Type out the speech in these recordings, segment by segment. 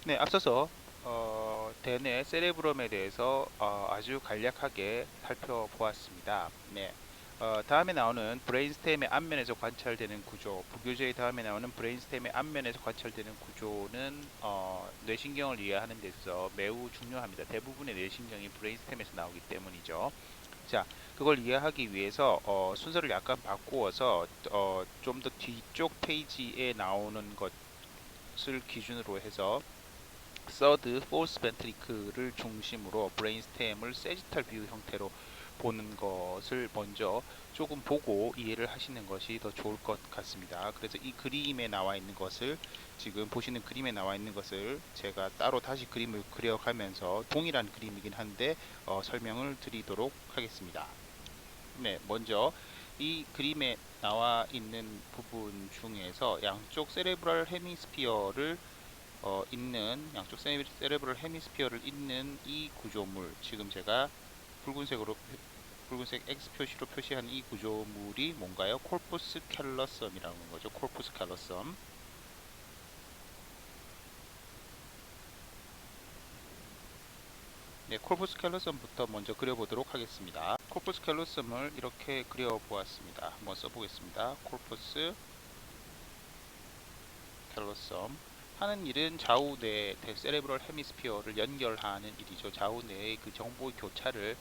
네, 앞서서 대뇌 세레브럼에 대해서 아주 간략하게 살펴보았습니다. 네, 다음에 나오는 브레인스템의 앞면에서 관찰되는 구조, 부교재의 다음에 나오는 브레인스템의 앞면에서 관찰되는 구조는 뇌신경을 이해하는 데 있어서 매우 중요합니다. 대부분의 뇌신경이 브레인스템에서 나오기 때문이죠. 자, 그걸 이해하기 위해서 순서를 약간 바꾸어서 좀 더 뒤쪽 페이지에 나오는 것을 기준으로 해서 서드, 포스 벤트리클을 중심으로 브레인스템을 세지탈 뷰 형태로 보는 것을 먼저 조금 보고 이해를 하시는 것이 더 좋을 것 같습니다. 그래서 이 그림에 나와 있는 것을 지금 보시는 그림에 나와 있는 것을 제가 따로 다시 그림을 그려가면서 동일한 그림이긴 한데 설명을 드리도록 하겠습니다. 네, 먼저 이 그림에 나와 있는 부분 중에서 양쪽 세레브럴 헤미스피어를 있는 양쪽 세레브럴 헤미스피어를 잇는 이 구조물, 지금 제가 붉은색으로 붉은색 X 표시로 표시한 이 구조물이 뭔가요? 콜포스 캘러섬이라는 거죠. 콜포스 캘러섬. 네, 콜포스 캘러섬부터 먼저 그려보도록 하겠습니다. 콜포스 캘러섬을 이렇게 그려보았습니다. 한번 써보겠습니다. 콜포스 캘러섬 하는 일은 좌우뇌 세레브럴 헤미스피어를 연결하는 일이죠. 좌우뇌의 그 정보의 교차를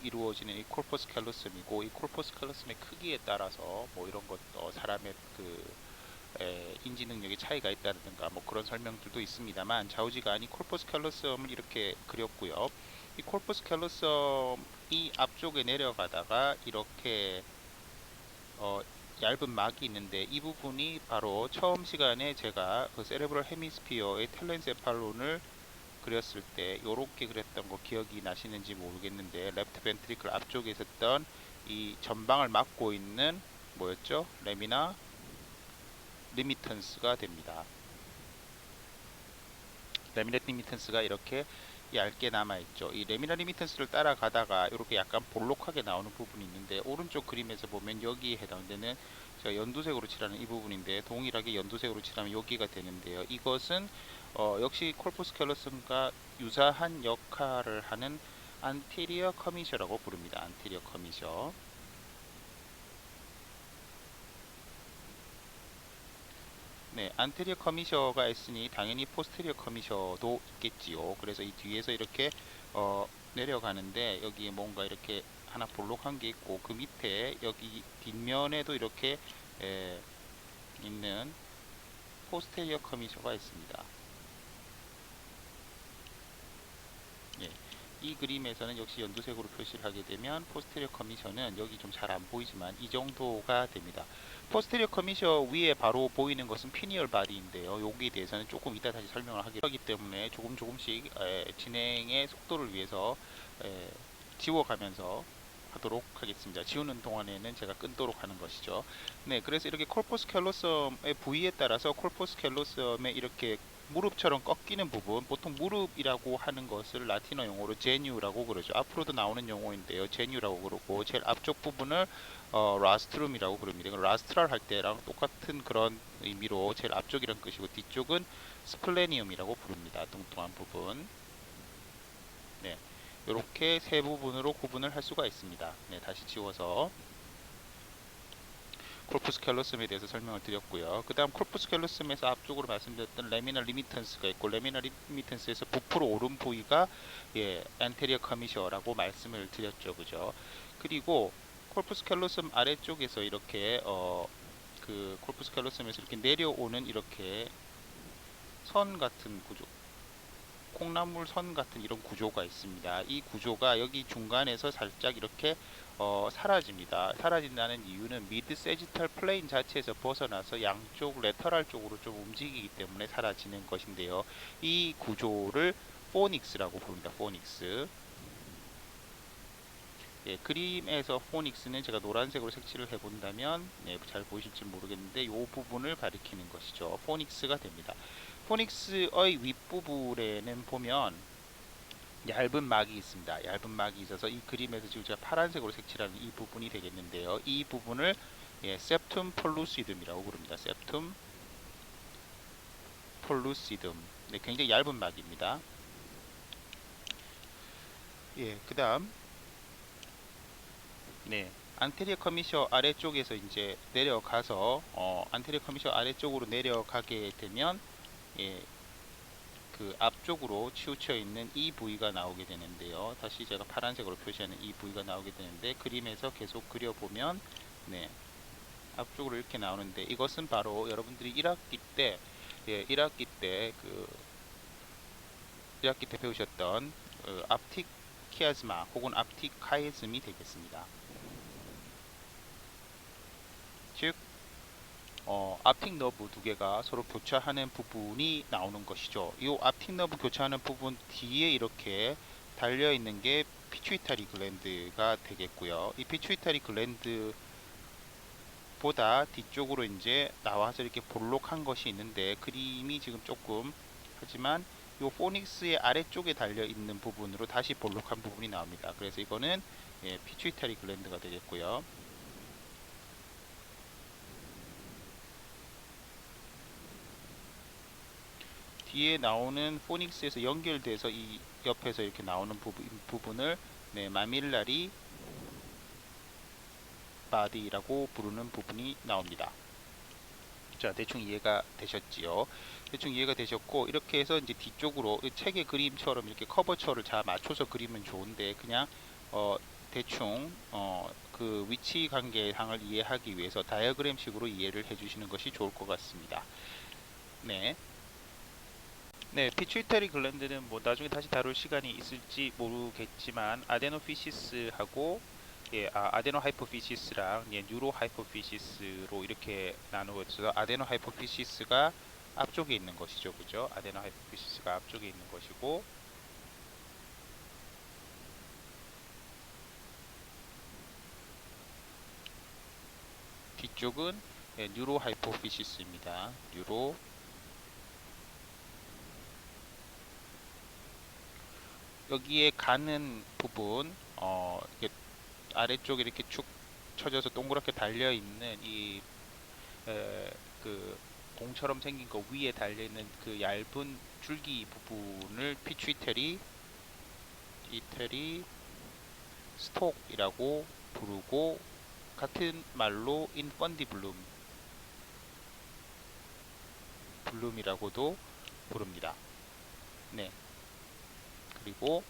이루어지는 이 콜포스 캘러섬이고, 이 콜포스 캘러섬의 크기에 따라서 뭐 이런 것 사람의 그 인지 능력의 차이가 있다든가 뭐 그런 설명들도 있습니다만, 좌우지간이 콜포스 캘러섬을 이렇게 그렸고요. 이 콜포스 캘러섬이 앞쪽에 내려가다가 이렇게 어, 얇은 막이 있는데, 이 부분이 바로 처음 시간에 제가 그 세레브럴 헤미스피어의 텔렌세팔론을 그렸을 때 요렇게 그렸던 거 기억이 나시는지 모르겠는데, 레프트 벤트리클 앞쪽에 있었던 이 전방을 막고 있는 뭐였죠? 레미나 리미턴스가 됩니다. 레미나 리미턴스가 이렇게 얇게 남아있죠. 이 레미나 리미턴스를 따라가다가 이렇게 약간 볼록하게 나오는 부분이 있는데, 오른쪽 그림에서 보면 여기에 해당되는, 제가 연두색으로 칠하는 이 부분인데 동일하게 연두색으로 칠하면 여기가 되는데요. 이것은 역시 콜포스 캘러슨과 유사한 역할을 하는 안테리어 커미셔라고 부릅니다. 안테리어 커미셔. 네, 안테리어 커미셔가 있으니 당연히 포스테리어 커미셔도 있겠지요. 그래서 이 뒤에서 이렇게 내려가는데, 여기 뭔가 이렇게 하나 볼록한 게 있고, 그 밑에 여기 뒷면에도 이렇게 에, 있는 포스테리어 커미셔가 있습니다. 예. 이 그림에서는 역시 연두색으로 표시를 하게 되면 포스테리어 커미션은 여기 좀 잘 안 보이지만 이 정도가 됩니다. 포스테리어 커미션 위에 바로 보이는 것은 피니얼 바디인데요. 여기에 대해서는 조금 이따 다시 설명을 하기 때문에 조금씩 진행의 속도를 위해서 에, 지워가면서 하도록 하겠습니다. 지우는 동안에는 제가 끊도록 하는 것이죠. 네, 그래서 이렇게 콜포스 캘로섬의 부위에 따라서 콜포스 캘로섬의 이렇게 무릎처럼 꺾이는 부분, 보통 무릎이라고 하는 것을 라틴어 용어로 제뉴라고 그러죠. 앞으로도 나오는 용어인데요. 제뉴라고 그러고, 제일 앞쪽 부분을 라스트룸이라고 부릅니다. 라스트랄 할 때랑 똑같은 그런 의미로 제일 앞쪽이란 뜻이고, 뒤쪽은 스플레니움이라고 부릅니다. 뚱뚱한 부분. 네, 이렇게 세 부분으로 구분을 할 수가 있습니다. 네, 다시 지워서 콜푸스 캘로섬에 대해서 설명을 드렸고요. 그 다음 콜푸스 캘로섬에서 앞쪽으로 말씀드렸던 레미나 리미턴스가 있고, 레미나 리미턴스에서 부풀어 오른 부위가 안테리어 커미셔라고 말씀을 드렸죠. 그죠? 그리고 콜푸스 캘로섬 아래쪽에서 이렇게 그 콜푸스 캘로섬에서 이렇게 내려오는 이렇게 선 같은 구조, 콩나물 선 같은 이런 구조가 있습니다. 이 구조가 여기 중간에서 살짝 이렇게 사라집니다. 사라진다는 이유는 미드 세지털 플레인 자체에서 벗어나서 양쪽 레터럴 쪽으로 좀 움직이기 때문에 사라지는 것인데요. 이 구조를 포닉스라고 부릅니다. 포닉스. 예, 그림에서 포닉스는 제가 노란색으로 색칠을 해본다면 잘 보이실지 모르겠는데 이 부분을 가리키는 것이죠. 포닉스가 됩니다. 포닉스의 윗부분에는 보면 얇은 막이 있습니다. 얇은 막이 있어서 이 그림에서 지금 제가 파란색으로 색칠하는 이 부분이 되겠는데요. 이 부분을 septum pellucidum이라고 부릅니다. septum pollucidum. 네, 굉장히 얇은 막입니다. 예, 그다음 네, 안테리어 커미셔 아래쪽에서 이제 내려가서 안테리어 커미셔 아래쪽으로 내려가게 되면 예, 그 앞쪽으로 치우쳐 있는 이 부위가 나오게 되는데요. 다시 제가 파란색으로 표시하는 이 부위가 나오게 되는데 그림에서 계속 그려보면 네, 앞쪽으로 이렇게 나오는데 이것은 바로 여러분들이 1학기 때 예, 1학기 때 배우셨던 앞틱 키아즈마 혹은 앞틱 카이즘이 되겠습니다. 즉 앞틱 너브 두 개가 서로 교차하는 부분이 나오는 것이죠. 이 앞틱 너브 교차하는 부분 뒤에 이렇게 달려 있는 게 피추이타리 글랜드가 되겠고요. 이 피추이타리 글랜드 보다 뒤쪽으로 이제 나와서 이렇게 볼록한 것이 있는데 그림이 지금 조금 하지만 이 포닉스의 아래쪽에 달려 있는 부분으로 다시 볼록한 부분이 나옵니다. 그래서 이거는 예, 피추이타리 글랜드가 되겠고요. 뒤에 나오는 포닉스에서 연결돼서 이 옆에서 이렇게 나오는 부분을 네, 마밀라리 바디라고 부르는 부분이 나옵니다. 자, 대충 이해가 되셨지요? 대충 이해가 되셨고 이렇게 해서 이제 뒤쪽으로 책의 그림처럼 이렇게 커버처를 잘 맞춰서 그리면 좋은데 그냥 대충 그 위치 관계상을 이해하기 위해서 다이어그램식으로 이해를 해주시는 것이 좋을 것 같습니다. 네. 네, 피추이터리 글랜드는 뭐 나중에 다시 다룰 시간이 있을지 모르겠지만 아데노피시스하고 예, 아데노 하이포피시스랑 예, 뉴로 하이포피시스로 이렇게 나누어져서 아데노 하이포피시스가 앞쪽에 있는 것이죠, 그죠? 아데노 하이포피시스가 앞쪽에 있는 것이고 뒤쪽은 예, 뉴로 하이포피시스입니다. 뉴로 여기에 가는 부분 이게 아래쪽에 이렇게 축 쳐져서 동그랗게 달려 있는 이 그 공처럼 생긴 거 위에 달려 있는 그 얇은 줄기 부분을 피추이테리 이테리 스톡이라고 부르고 같은 말로 인펀디블룸 블룸이라고도 부릅니다. 네. 그리고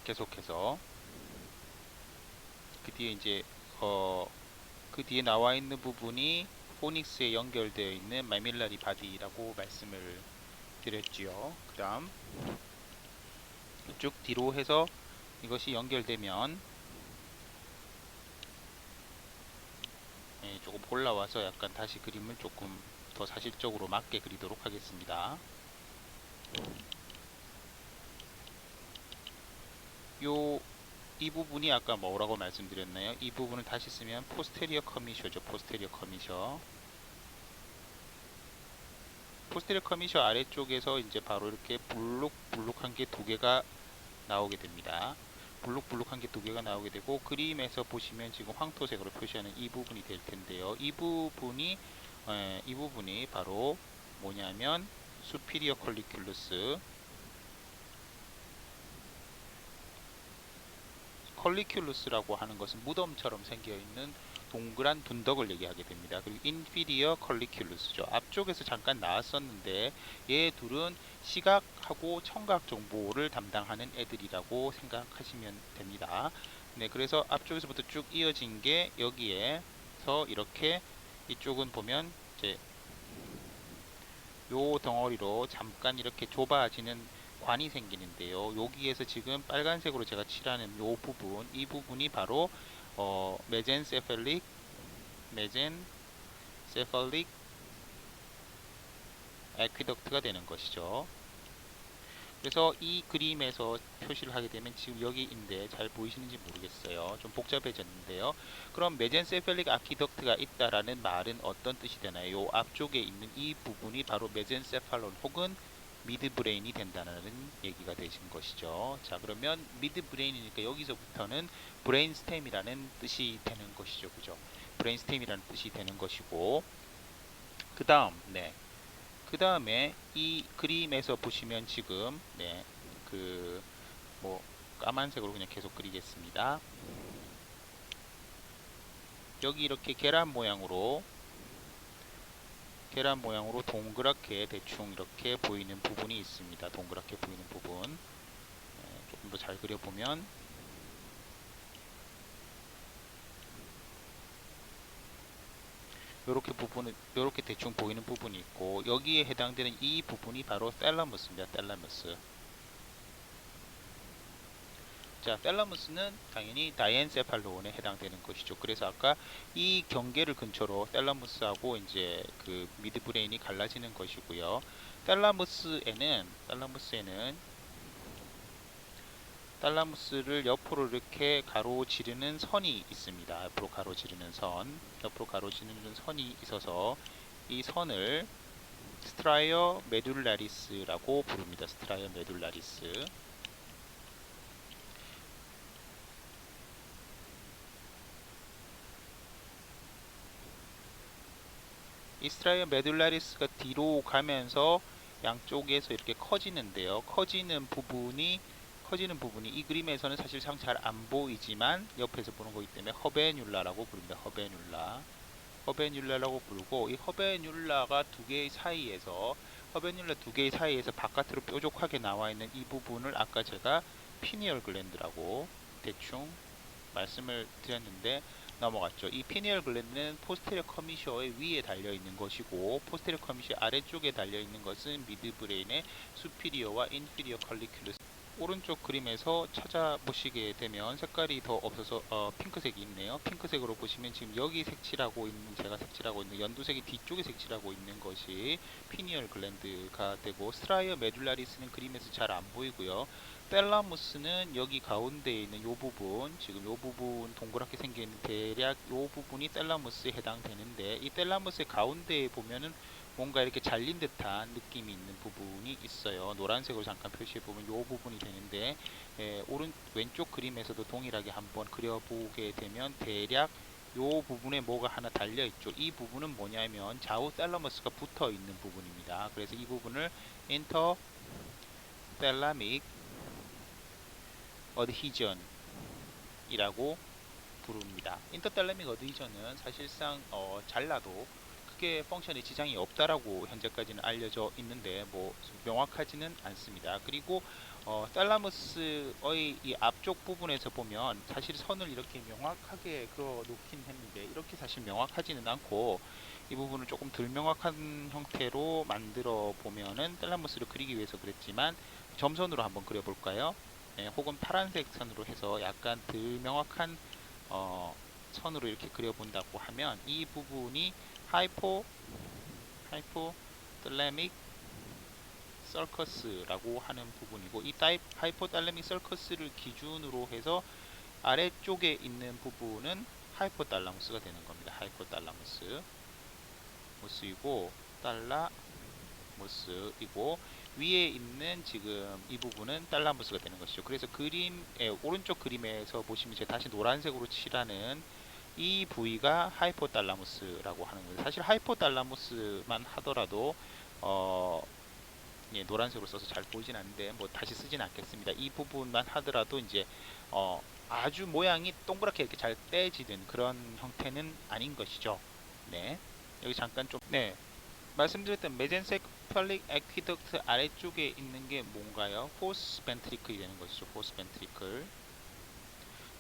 계속해서 그 뒤에 이제 그 뒤에 나와 있는 부분이 포닉스에 연결되어 있는 마밀라리 바디라고 말씀을 드렸지요. 그 다음 쭉 뒤로 해서 이것이 연결되면 조금 올라와서 약간 다시 그림을 조금 더 사실적으로 맞게 그리도록 하겠습니다. 이 부분이 아까 뭐라고 말씀드렸나요? 이 부분을 다시 쓰면 포스테리어 커미셔죠. 포스테리어 커미셔. 포스테리어 커미셔 아래쪽에서 이제 바로 이렇게 블룩블룩한 게 두 개가 나오게 됩니다. 블룩블룩한 게 두 개가 나오게 되고 그림에서 보시면 지금 황토색으로 표시하는 이 부분이 될 텐데요. 이 부분이 바로 뭐냐면 수피리어 컬리큘루스 컬리큘루스라고 하는 것은 무덤처럼 생겨있는 동그란 둔덕을 얘기하게 됩니다. 그리고 인피리어 컬리큘루스죠. 앞쪽에서 잠깐 나왔었는데 얘 둘은 시각하고 청각 정보를 담당하는 애들이라고 생각하시면 됩니다. 네, 그래서 앞쪽에서부터 쭉 이어진 게 여기에서 이렇게 이쪽은 보면 이제 요 덩어리로 잠깐 이렇게 좁아지는 관이 생기는데요. 여기에서 지금 빨간색으로 제가 칠하는 요 부분, 이 부분이 바로 메젠세팔릭 에퀴덕트가 되는 것이죠. 그래서 이 그림에서 표시를 하게 되면 지금 여기인데 잘 보이시는지 모르겠어요. 좀 복잡해졌는데요. 그럼 메젠세팔릭 아퀴덕트가 있다라는 말은 어떤 뜻이 되나요? 요 앞쪽에 있는 이 부분이 바로 메젠세팔론 혹은 미드브레인이 된다는 얘기가 되신 것이죠. 자, 그러면 미드브레인이니까 여기서부터는 브레인스템이라는 뜻이 되는 것이죠. 그죠? 브레인스템이라는 뜻이 되는 것이고 그 다음 네. 그 다음에 이 그림에서 보시면 지금 그 뭐 까만색으로 그냥 계속 그리겠습니다. 여기 이렇게 계란 모양으로 동그랗게 대충 이렇게 보이는 부분이 있습니다. 동그랗게 보이는 부분. 조금 더 잘 그려보면 이렇게 대충 보이는 부분이 있고, 여기에 해당되는 이 부분이 바로 텔러무스입니다. 텔러무스. 자, 텔러무스는 당연히 다이엔세팔론에 해당되는 것이죠. 그래서 아까 이 경계를 근처로 텔러무스하고 이제 그 미드브레인이 갈라지는 것이고요. 탈라무스를 옆으로 이렇게 가로지르는 선이 있습니다. 옆으로 가로지르는 선이 있어서 이 선을 스트라이어 메듈라리스라고 부릅니다. 스트라이어 메듈라리스. 이 스트라이어 메듈라리스가 뒤로 가면서 양쪽에서 이렇게 커지는데요. 커지는 부분이 이 그림에서는 사실상 잘 안 보이지만 옆에서 보는 거기 때문에 허베뉴라라고 부릅니다. 허베뉴라라고 부르고, 이 허베뉴라 두 개의 사이에서 바깥으로 뾰족하게 나와 있는 이 부분을 아까 제가 피니얼 글랜드라고 대충 말씀을 드렸는데 넘어갔죠. 이 피니얼 글랜드는 포스테리어 커미셔의 위에 달려 있는 것이고, 포스테리어 커미셔 아래쪽에 달려 있는 것은 미드브레인의 수피리어와 인피리어 컬리큘러스. 오른쪽 그림에서 찾아보시게 되면 색깔이 더 없어서 핑크색이 있네요. 핑크색으로 보시면 지금 여기 제가 색칠하고 있는 연두색이 뒤쪽에 색칠하고 있는 것이 피니얼 글랜드가 되고, 스트라이어 메듈라리스는 그림에서 잘 안 보이고요. 텔라무스는 여기 가운데에 있는 요 부분, 지금 요 부분 동그랗게 생긴 대략 요 부분이 텔라무스에 해당되는데, 이 텔라무스의 가운데에 보면은 뭔가 이렇게 잘린 듯한 느낌이 있는 부분이 있어요. 노란색으로 잠깐 표시해 보면 이 부분이 되는데, 왼쪽 그림에서도 동일하게 한번 그려보게 되면 대략 이 부분에 뭐가 하나 달려 있죠. 이 부분은 뭐냐면 좌우 텔러머스가 붙어 있는 부분입니다. 그래서 이 부분을 인터텔라믹 어드히전이라고 부릅니다. 인터텔라믹 어드히전은 사실상 잘라도 크게 펑션에 지장이 없다라고 현재까지는 알려져 있는데 뭐 명확하지는 않습니다. 그리고 텔라무스의 이 앞쪽 부분에서 보면 사실 선을 이렇게 명확하게 그어 놓긴 했는데, 이렇게 사실 명확하지는 않고 이 부분을 조금 덜 명확한 형태로 만들어 보면은 텔라무스를 그리기 위해서 그랬지만, 점선으로 한번 그려 볼까요? 혹은 파란색 선으로 해서 약간 덜 명확한 어, 선으로 이렇게 그려본다고 하면 이 부분이 하이포달래믹 서커스라고 하는 부분이고, 이 하이포달래믹 서커스를 기준으로 해서 아래쪽에 있는 부분은 하이포달라무스가 되는 겁니다. 하이포달라무스이고 달라무스이고, 위에 있는 지금 이 부분은 달라무스가 되는 것이죠. 그래서 오른쪽 그림에서 보시면 제가 다시 노란색으로 칠하는 이 부위가 하이포달라무스라고 하는 거예요. 사실 하이포달라무스만 하더라도 노란색으로 써서 잘 보이진 않는데 뭐 다시 쓰진 않겠습니다. 이 부분만 하더라도 이제 아주 모양이 동그랗게 이렇게 잘 떼지는 그런 형태는 아닌 것이죠. 네, 여기 잠깐 말씀드렸던 메젠세팔릭 액퀴덕트 아래쪽에 있는 게 뭔가요? 포스 벤트리클이 되는 것이죠. 포스 벤트리클.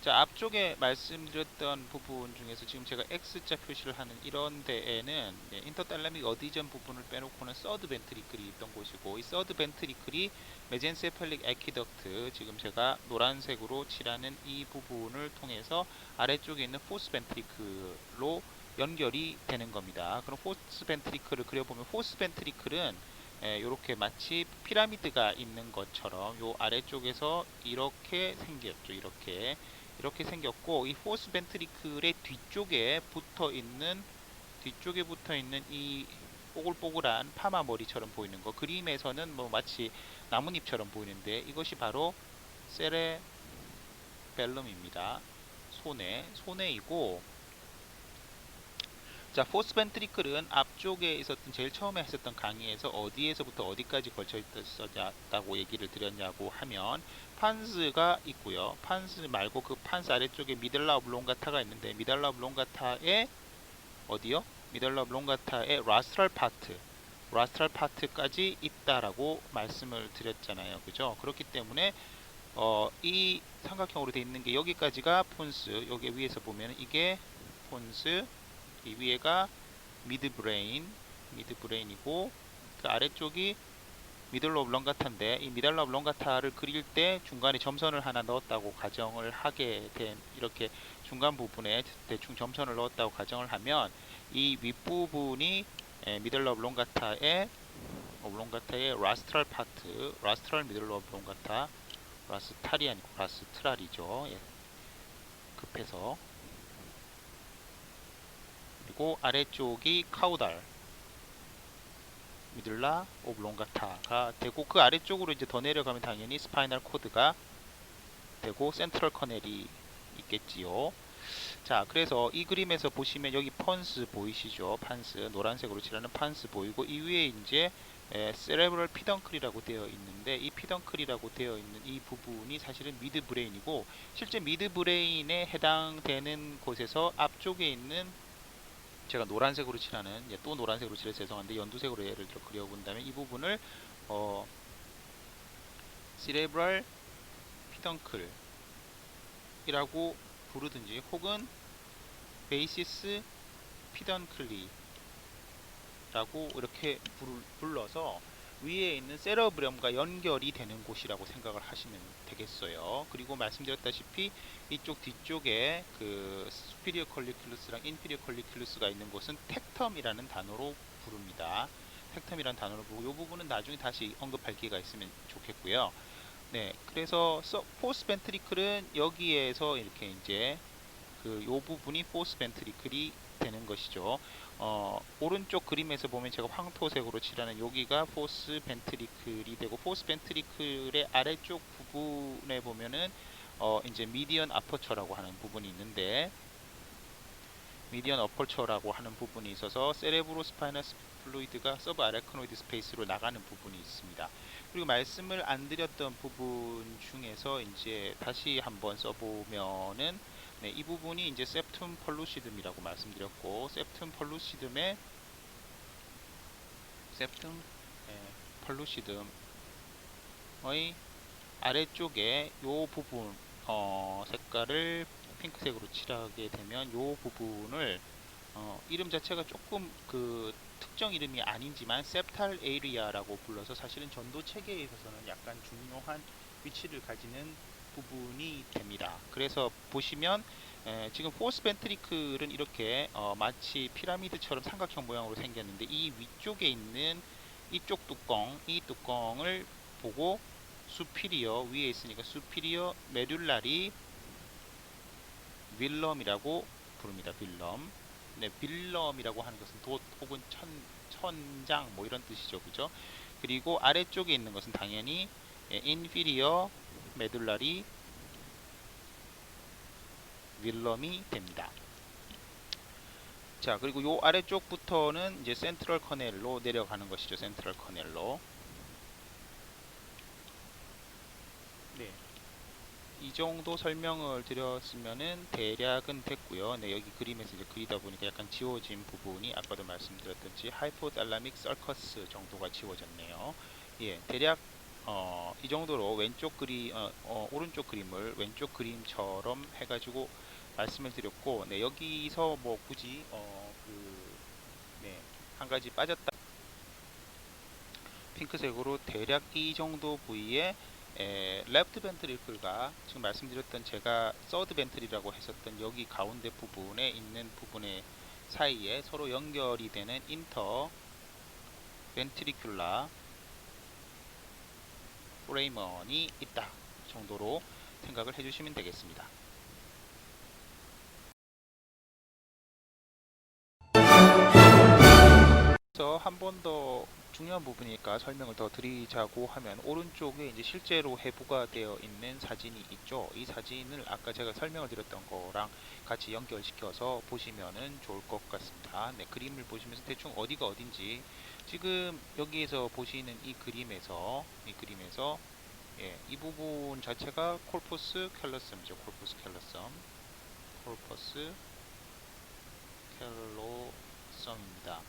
자, 앞쪽에 말씀드렸던 부분 중에서 지금 제가 X자 표시를 하는 이런 데에는 인터달라믹 어디전 부분을 빼놓고는 서드 벤트리클이 있던 곳이고, 이 서드 벤트리클이 메젠세팔릭 액퀴덕트, 지금 제가 노란색으로 칠하는 이 부분을 통해서 아래쪽에 있는 포스 벤트리클로 연결이 되는 겁니다. 그럼 포스 벤트리클을 그려보면, 포스 벤트리클은 이렇게 마치 피라미드가 있는 것처럼 요 아래쪽에서 이렇게 생겼죠. 이렇게 생겼고, 이 포스 벤트리클의 뒤쪽에 붙어 있는 이 뽀글뽀글한 파마 머리처럼 보이는 거, 그림에서는 뭐 마치 나뭇잎처럼 보이는데 이것이 바로 세레벨럼입니다. 소뇌이고, 자, 포스 벤트리클은 앞쪽에 있었던 제일 처음에 했었던 강의에서 어디에서부터 어디까지 걸쳐 있었다고 얘기를 드렸냐고 하면 판스가 있고요. 판스 말고 그 판스 아래쪽에 미들라 오블롱가타가 있는데 미들라 오블롱가타의 어디요? 미들라 오블롱가타의 라스트랄 파트까지 있다라고 말씀을 드렸잖아요. 그죠? 그렇기 때문에 이 삼각형으로 되어 있는 게 여기까지가 폰스, 여기 위에서 보면 이게 폰스, 이 위에가 미드브레인이고 그 아래쪽이 미들러 오블롱가타인데 이 미들러 오블롱가타를 그릴 때 중간에 점선을 하나 넣었다고 가정을 하게 된 이렇게 중간 부분에 대충 점선을 넣었다고 가정을 하면 이 윗부분이 미들러 오블롱가타의 라스트랄 파트, 라스트랄 미들러 오블롱가타, 라스탈이 아니고 라스트랄이죠. 예, 급해서. 그리고 아래쪽이 카우달 미들라 오블롱가타가 되고 그 아래쪽으로 이제 더 내려가면 당연히 스파이널 코드가 되고 센트럴 커넬이 있겠지요. 자, 그래서 이 그림에서 보시면 여기 펀스 보이시죠? 판스 노란색으로 칠하는 판스 보이고 이 위에 이제 세레브럴 피덩클이라고 되어 있는데 이 피덩클이라고 되어 있는 이 부분이 사실은 미드 브레인이고 실제 미드 브레인에 해당되는 곳에서 앞쪽에 있는 제가 노란색으로 칠하는 또 노란색으로 칠해서 죄송한데 연두색으로 예를 들어 그려본다면 이 부분을 시레브럴 피덩클이라고 부르든지 혹은 베이시스 피던클리라고 이렇게 불러서 위에 있는 세러브럼과 연결이 되는 곳이라고 생각을 하시면 되겠어요. 그리고 말씀드렸다시피 이쪽 뒤쪽에 그 수피리어 컬리큘러스랑 인피리어 컬리큘러스가 있는 곳은 텍텀이라는 단어로 부릅니다. 텍텀이라는 단어로 부르고 이 부분은 나중에 다시 언급할 기회가 있으면 좋겠고요. 네, 그래서 포스 벤트리클은 여기에서 이렇게 이제 그 요 부분이 포스 벤트리클이 되는 것이죠. 오른쪽 그림에서 보면 제가 황토색으로 칠하는 여기가 포스 벤트리클이 되고 포스 벤트리클의 아래쪽 부분에 보면은 이제 미디언 아퍼처라고 하는 부분이 있는데 미디언 어퍼처라고 하는 부분이 있어서 세레브로 스파이너스 플루이드가 서브 아레크노이드 스페이스로 나가는 부분이 있습니다. 그리고 말씀을 안 드렸던 부분 중에서 이제 다시 한번 써보면은 네, 이 부분이 이제 septum pellucidum이라고 말씀드렸고 septum pellucidum의 septum pellucidum의 아래쪽에 요 부분 색깔을 핑크색으로 칠하게 되면 요 부분을 이름 자체가 조금 그 특정 이름이 아니지만 septal area라고 불러서 사실은 전도 체계에 있어서는 약간 중요한 위치를 가지는 부분이 됩니다. 그래서 보시면 지금 포스 벤트리클은 이렇게 마치 피라미드처럼 삼각형 모양으로 생겼는데 이 위쪽에 있는 이쪽 뚜껑, 이 뚜껑을 보고 수피리어 위에 있으니까 수피리어 메듈라리 빌럼이라고 부릅니다. 빌럼. 네, 빌럼이라고 하는 것은 돛 혹은 천장 뭐 이런 뜻이죠. 그죠? 그리고 아래쪽에 있는 것은 당연히 인피리어 메듈라리 빌럼이 됩니다. 자, 그리고 요 아래쪽부터는 이제 센트럴 커넬로 내려가는 것이죠. 센트럴 커넬로. 네. 이 정도 설명을 드렸으면은 대략은 됐고요. 네, 여기 그림에서 이제 그리다 보니까 약간 지워진 부분이 아까도 말씀드렸듯이 하이포달라믹 서커스 정도가 지워졌네요. 예, 대략 이 정도로 왼쪽 그림, 오른쪽 그림을 왼쪽 그림처럼 해가지고 말씀을 드렸고, 네, 여기서 뭐 굳이 네, 한 가지 빠졌다. 핑크색으로 대략 이 정도 부위에 레프트 벤트리클과 지금 말씀드렸던 제가 서드 벤트리라고 했었던 여기 가운데 부분에 있는 부분의 사이에 서로 연결이 되는 인터 벤트리큘라 포레이먼이 있다 정도로 생각을 해주시면 되겠습니다. 그래서 한 번 더 중요한 부분이니까 설명을 더 드리자고 하면 오른쪽에 이제 실제로 해부가 되어 있는 사진이 있죠. 이 사진을 아까 제가 설명을 드렸던 거랑 같이 연결시켜서 보시면은 좋을 것 같습니다. 네, 그림을 보시면서 대충 어디가 어딘지 지금 여기에서 보시는 이 그림에서 예, 이 부분 자체가 콜포스 캘러섬이죠. 콜포스 캘러섬입니다.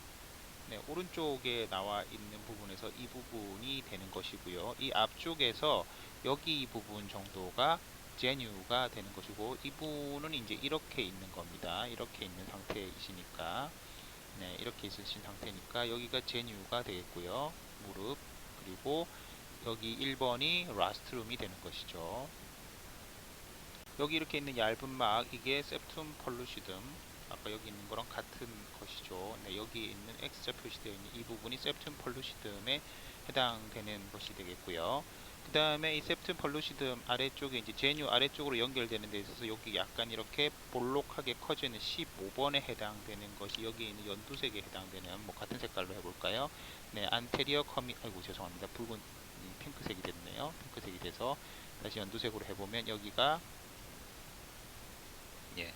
네, 오른쪽에 나와 있는 부분에서 이 부분이 되는 것이고요. 이 앞쪽에서 여기 이 부분 정도가 제뉴가 되는 것이고, 이분은 이제 이렇게 있는 겁니다. 이렇게 있는 상태이시니까, 네, 이렇게 있으신 상태니까 여기가 제뉴가 되겠고요. 무릎, 그리고 여기 1번이 라스트룸이 되는 것이죠. 여기 이렇게 있는 얇은 막, 이게 septum pellucidum, 아까 여기 있는 거랑 같은 것이죠. 네, 여기 있는 X자 표시되어 있는 이 부분이 septum pellucidum에 해당되는 것이 되겠고요. 그 다음에 이 septum pellucidum 아래쪽에 이제 제뉴 아래쪽으로 연결되는 데 있어서 여기 약간 이렇게 볼록하게 커지는 15번에 해당되는 것이 여기 있는 연두색에 해당되는, 뭐 같은 색깔로 해볼까요? 네, anterior 아이고 죄송합니다. 붉은 핑크색이 됐네요. 핑크색이 돼서 다시 연두색으로 해보면 여기가 예,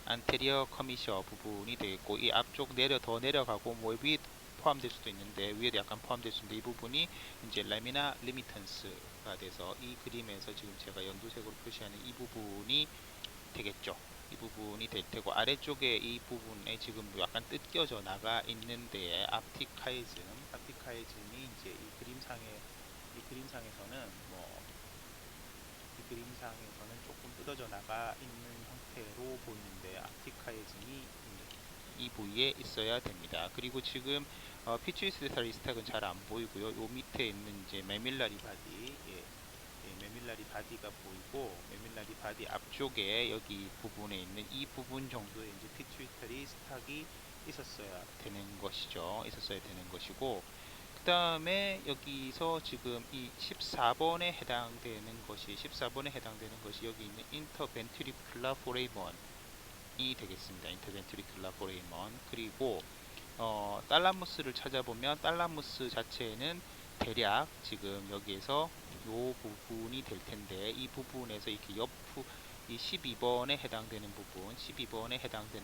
안테리어 커미셔 부분이 되겠고, 이 앞쪽 더 내려가고 뭐 위에 포함될 수도 있는데, 위에도 약간 포함될 수 있는데, 이 부분이 이제 라미나 리미턴스가 돼서 이 그림에서 지금 제가 연두색으로 표시하는 이 부분이 되겠죠. 이 부분이 될 테고, 아래쪽에 이 부분에 지금 뭐 약간 뜯겨져 나가 있는데 아프티카이즘이 이제 이 그림상에서는 뭐 이 그림상에서는 조금 뜯어져 나가 있는 형태로 보이는데, 앞티카이즘이 이 부위에 있어야 됩니다. 그리고 지금 피추이트리 스탁은 잘 안 보이고요. 요 밑에 있는 이제 메밀라리 바디, 메밀라리 바디가 보이고, 메밀라리 바디 앞쪽에 여기 부분에 있는 이 부분 정도의 이제 피추이터리 스탁이 있었어야 되는 것이고, 그 다음에 여기서 지금 이 14번에 해당되는 것이 여기 있는 인터벤트리큘라 포레이먼이 되겠습니다. 인터벤트리큘라 포레이먼. 그리고 달라무스를 찾아보면 달라무스 자체는 대략 지금 여기에서 요 부분이 될 텐데, 이 부분에서 이렇게 이 12번에 해당되는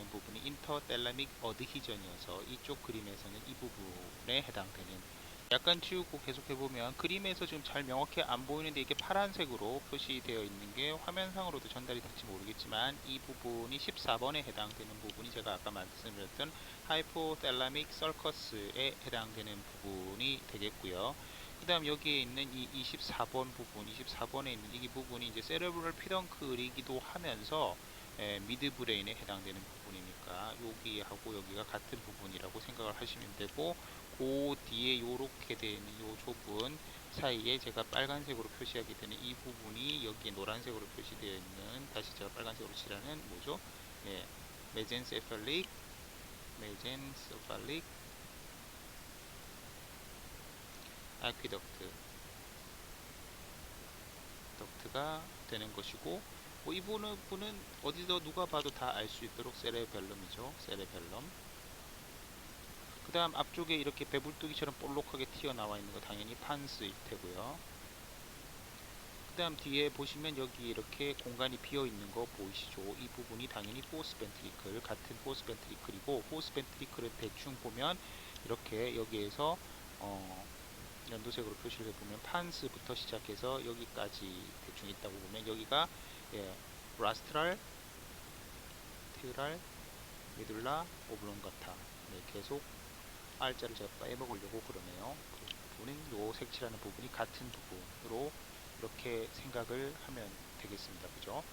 부분이 인터텔라믹 어드히전이어서 이쪽 그림에서는 이 부분에 해당되는, 약간 치우고 계속해보면 그림에서 지금 잘 명확히 안 보이는데 이게 파란색으로 표시되어 있는 게 화면상으로도 전달이 될지 모르겠지만, 이 부분이 14번에 해당되는 부분이 제가 아까 말씀드렸던 하이포텔라믹 설커스에 해당되는 부분이 되겠고요. 그 다음 여기에 있는 이 24번에 있는 이 부분이 이제 세레브럴 피덩클이기도 하면서 미드브레인에 해당되는 부분이니까 여기하고 여기가 같은 부분이라고 생각을 하시면 되고, 그 뒤에 요렇게 되어 있는 요 좁은 사이에 제가 빨간색으로 표시하게 되는 이 부분이 여기에 노란색으로 표시되어 있는, 다시 제가 빨간색으로 칠하는 뭐죠? 예, 메젠세팔릭 아퀴덕트 덕트가 되는 것이고, 뭐 이 부분은 어디서 누가 봐도 다 알 수 있도록 세레벨럼이죠. 세레벨럼. 그 다음 앞쪽에 이렇게 배불뚝이처럼 볼록하게 튀어나와 있는 거 당연히 판스일 테고요. 그 다음 뒤에 보시면 여기 이렇게 공간이 비어 있는 거 보이시죠? 이 부분이 당연히 포스 벤트리클, 같은 포스 벤트리클이고, 포스 벤트리클을 대충 보면 이렇게 여기에서 연두색으로 표시를 해보면 판스부터 시작해서 여기까지 대충 있다고 보면, 여기가 예, 라스트랄, 테ral, 메둘라, 오블롱가타. 네, 계속 R자를 제가 빼먹으려고 그러네요. 그 부분은 요 색칠하는 부분이 같은 부분으로 이렇게 생각을 하면 되겠습니다. 그죠?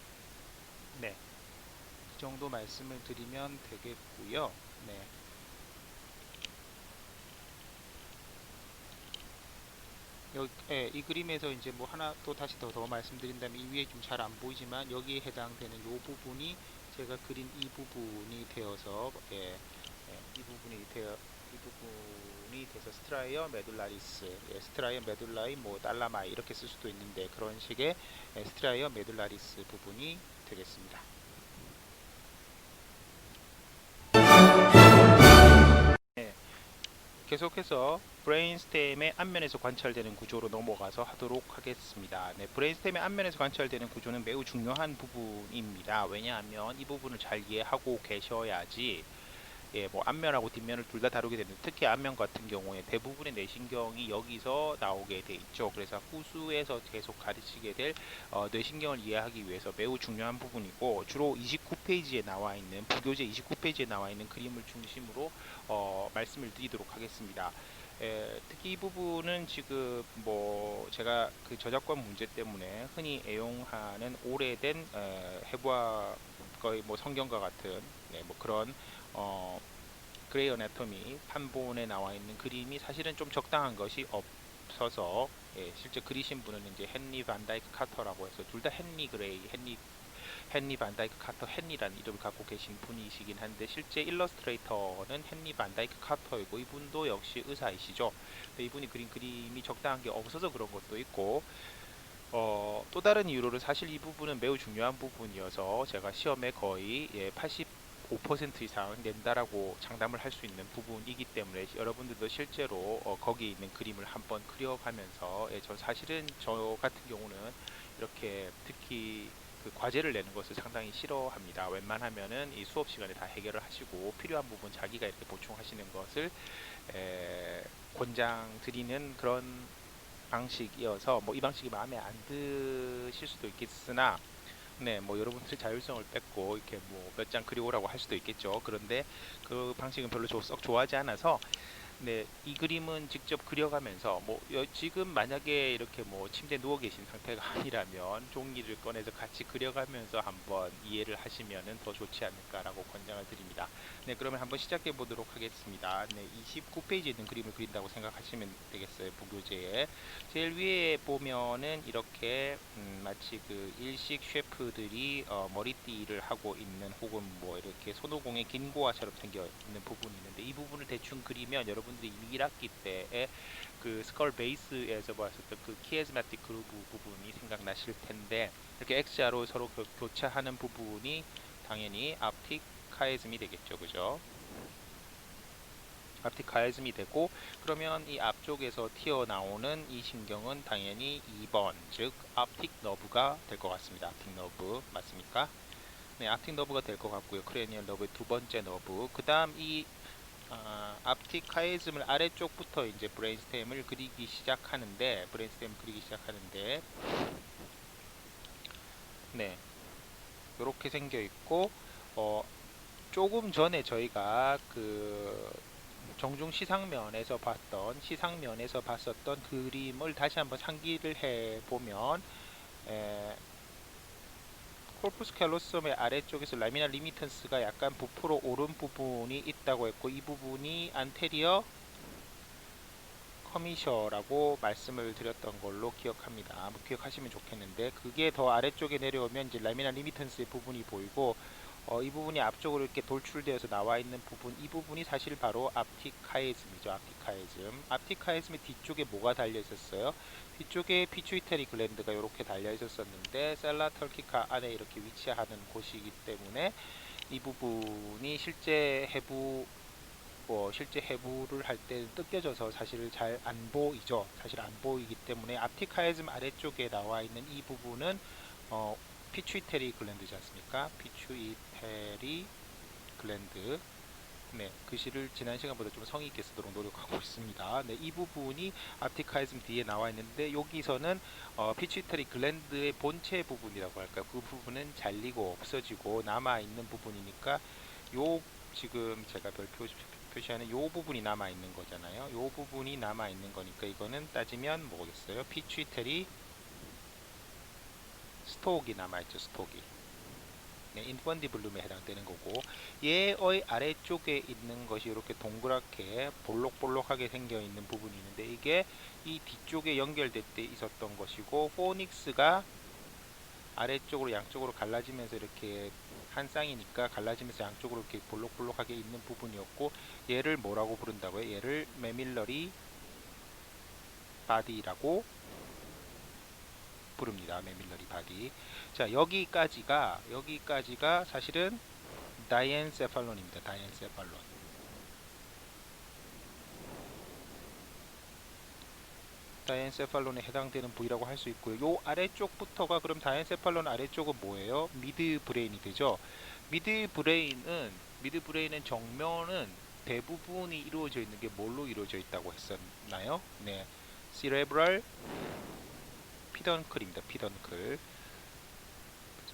네, 이 정도 말씀을 드리면 되겠고요. 네. 이 그림에서 이제 뭐 하나 또 다시 더 말씀드린다면, 이 위에 좀 잘 안 보이지만 여기에 해당되는 요 부분이 제가 그린 이 부분이 되어서 이 부분이 돼서 스트라이어 메둘라리스, 스트라이어 메둘라이 뭐 달라마이 이렇게 쓸 수도 있는데, 그런 식의 스트라이어 메둘라리스 부분이 되겠습니다. 네, 계속해서 브레인스템의 앞면에서 관찰되는 구조로 넘어가서 하도록 하겠습니다. 네, 브레인스템의 앞면에서 관찰되는 구조는 매우 중요한 부분입니다. 왜냐하면 이 부분을 잘 이해하고 계셔야지 뭐 앞면하고 뒷면을 둘 다 다루게 되는데, 특히 앞면 같은 경우에 대부분의 뇌신경이 여기서 나오게 돼 있죠. 그래서 후수에서 계속 가르치게 될 뇌신경을 이해하기 위해서 매우 중요한 부분이고, 주로 29페이지에 나와 있는 부교재 29페이지에 나와 있는 그림을 중심으로 말씀을 드리도록 하겠습니다. 특히 이 부분은 지금 뭐 제가 그 저작권 문제 때문에 흔히 애용하는 오래된 해부학 거의 뭐 성경과 같은 뭐 그런 어, 그레이 어나토미 판본에 나와 있는 그림이 사실은 좀 적당한 것이 없어서, 실제 그리신 분은 이제 헨리 반 다이크 카터라고 해서 둘 다 헨리 그레이, 헨리 반 다이크 카터, 헨리라는 이름을 갖고 계신 분이시긴 한데, 실제 일러스트레이터는 헨리 반 다이크 카터이고, 이분도 역시 의사이시죠. 근데 이분이 그린 그림이 적당한 게 없어서 그런 것도 있고, 또 다른 이유로는 사실 이 부분은 매우 중요한 부분이어서 제가 시험에 거의 85% 이상 낸다라고 장담을 할 수 있는 부분이기 때문에, 여러분들도 실제로 거기 있는 그림을 한번 그려가면서, 저 사실은 저 같은 경우는 이렇게 특히 그 과제를 내는 것을 상당히 싫어합니다. 웬만하면은 이 수업 시간에 다 해결을 하시고 필요한 부분 자기가 이렇게 보충하시는 것을 권장 드리는 그런 방식이어서, 뭐 이 방식이 마음에 안 드실 수도 있겠으나, 뭐 여러분들의 자율성을 뺏고 이렇게 뭐 몇 장 그리오라고 할 수도 있겠죠. 그런데 그 방식은 별로 썩 좋아하지 않아서, 네, 이 그림은 직접 그려가면서 뭐 지금 만약에 이렇게 뭐 침대에 누워 계신 상태가 아니라면 종이를 꺼내서 같이 그려가면서 한번 이해를 하시면은 더 좋지 않을까라고 권장을 드립니다. 네, 그러면 한번 시작해 보도록 하겠습니다. 네, 29페이지에 있는 그림을 그린다고 생각하시면 되겠어요. 부교재에 제일 위에 보면은 이렇게 마치 그 일식 셰프들이 머리띠를 하고 있는, 혹은 뭐 이렇게 손오공의 긴고아처럼 생겨 있는 부분이 있는데, 이 부분을 대충 그리면 여러분들이 이미 1학기 때에 그 스컬 베이스에서 보았었던 그 키에즈마틱 그루브 부분이 생각나실 텐데, 이렇게 X자로 서로 교차하는 부분이 당연히 앞틱 카이즘이 되겠죠. 그죠? 앞틱 카이즘이 되고, 그러면 이 앞쪽에서 튀어나오는 이 신경은 당연히 2번, 즉 앞틱 너브가 될 것 같습니다. 앞틱 너브 맞습니까? 네, 앞틱 너브가 될 것 같고요. 크레니얼 너브의 두 번째 너브. 그 다음 이 앞틱 카이즘을 아래쪽부터 이제 브레인스템을 그리기 시작하는데, 네, 이렇게 생겨 있고, 어, 조금 전에 저희가 그 정중 시상면에서 봤었던 그림을 다시 한번 상기를 해 보면, 코르푸스 캘로섬의 아래쪽에서 라미나 리미턴스가 약간 부풀어 오른 부분이 있다고 했고, 이 부분이 안테리어 커미셔라고 말씀을 드렸던 걸로 기억합니다. 뭐 기억하시면 좋겠는데, 그게 더 아래쪽에 내려오면 이제 라미나 리미턴스의 부분이 보이고, 이 부분이 앞쪽으로 이렇게 돌출되어서 나와 있는 부분, 이 부분이 사실 바로 앞티카이즘이죠. 앞티카이즘. 앞티카이즘의 뒤쪽에 뭐가 달려 있었어요? 뒤쪽에 피추이터리 글랜드가 이렇게 달려 있었었는데, 셀라 털키카 안에 이렇게 위치하는 곳이기 때문에 이 부분이 실제 해부를 할 때 뜯겨져서 사실 잘 안 보이죠. 사실 안 보이기 때문에 앞티카이즘 아래쪽에 나와 있는 이 부분은 어, 피추이테리 글랜드지 않습니까? 피추이테리 글랜드. 네, 글씨를 지난 시간보다 좀 성의 있게 쓰도록 노력하고 있습니다. 네, 이 부분이 앞티카이즘 뒤에 나와 있는데, 여기서는 피추이터리 글랜드의 본체 부분이라고 할까요? 그 부분은 잘리고 없어지고 남아 있는 부분이니까, 요 지금 제가 표시하는 요 부분이 남아 있는 거잖아요. 요 부분이 남아 있는 거니까 이거는 따지면 뭐겠어요? 피추이터리 스톡이 남아 있죠. 스톡이. 네, 인펀디블룸에 해당되는 거고, 얘의 아래쪽에 있는 것이 이렇게 동그랗게 볼록볼록하게 생겨 있는 부분이 있는데, 이게 이 뒤쪽에 연결될 때 있었던 것이고, 포닉스가 아래쪽으로 양쪽으로 갈라지면서 이렇게 한 쌍이니까 갈라지면서 양쪽으로 이렇게 볼록볼록하게 있는 부분이었고, 얘를 뭐라고 부른다고요? 얘를 메밀러리 바디라고 부릅니다. 메밀러리 바디. 자, 여기까지가 사실은 다이엔세팔론입니다. 다이엔세팔론. 다이엔세팔론에 해당되는 부위라고 할 수 있고요. 요 아래쪽부터가 그럼 다이엔세팔론 아래쪽은 뭐예요? 미드 브레인이 되죠. 미드 브레인은 정면은 대부분이 이루어져 있는 게 뭘로 이루어져 있다고 했었나요? 네, 시레브럴 피던클입니다. 피던클.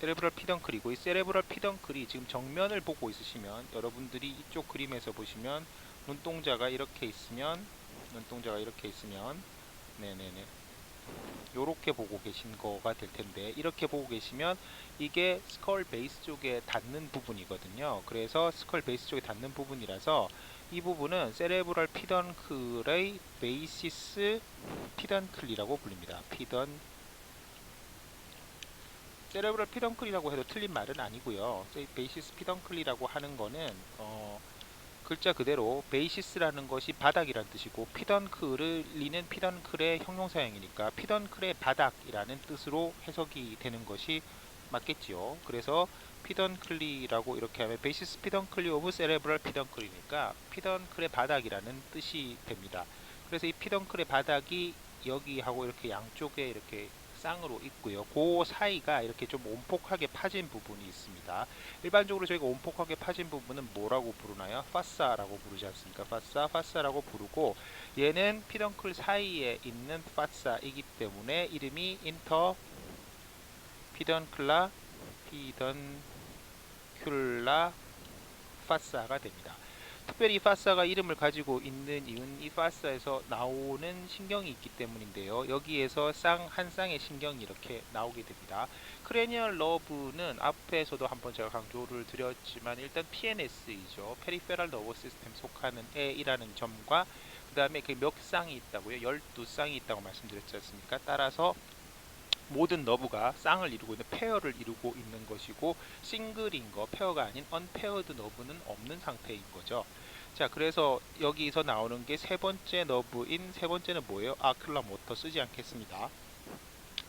세레브럴 피던클이고, 이 세레브럴 피던클이 지금 정면을 보고 있으시면, 여러분들이 이쪽 그림에서 보시면 눈동자가 이렇게 있으면, 네네네, 요렇게 보고 계신 거가 될 텐데, 이렇게 보고 계시면 이게 스컬 베이스 쪽에 닿는 부분이거든요. 그래서 스컬 베이스 쪽에 닿는 부분이라서 이 부분은 세레브럴 피던클의 베이시스 피던클이라고 불립니다. 세레브럴 피던클이라고 해도 틀린 말은 아니고요. 베이시스 피던클이라고 하는 거는 글자 그대로 베이시스라는 것이 바닥이란 뜻이고, 피던클리는 피던클의 형용사형이니까 피던클의 바닥이라는 뜻으로 해석이 되는 것이 맞겠지요. 그래서 피던클리라고 이렇게 하면 베이시스 피던클리 오브 세레브럴 피던클이니까 피던클의 바닥이라는 뜻이 됩니다. 그래서 이 피던클의 바닥이 여기하고 이렇게 양쪽에 이렇게 쌍으로 있고요. 그 사이가 이렇게 좀 온폭하게 파진 부분이 있습니다. 일반적으로 저희가 온폭하게 파진 부분은 뭐라고 부르나요? 파사라고 부르지 않습니까? 파사라고 부르고, 얘는 피던클 사이에 있는 파사이기 때문에 이름이 인터 피던클라 파사가 됩니다. 특별히 이 파사가 이름을 가지고 있는 이유는 이 파사에서 나오는 신경이 있기 때문인데요. 여기에서 한 쌍의 신경이 이렇게 나오게 됩니다. 크레니얼 너브는 앞에서도 한번 제가 강조를 드렸지만 일단 PNS이죠. 페리페럴 너버 시스템 속하는 애이라는 점과 그 다음에 그 몇 쌍이 있다고요? 12쌍이 있다고 말씀드렸지 않습니까? 따라서 모든 너브가 쌍을 이루고 있는 페어를 이루고 있는 것이고, 싱글인 거, 페어가 아닌 언페어드 너브는 없는 상태인 거죠. 자, 그래서 여기서 나오는 게 세 번째 너브인, 세 번째는 뭐예요? 아큘라 모터 쓰지 않겠습니다.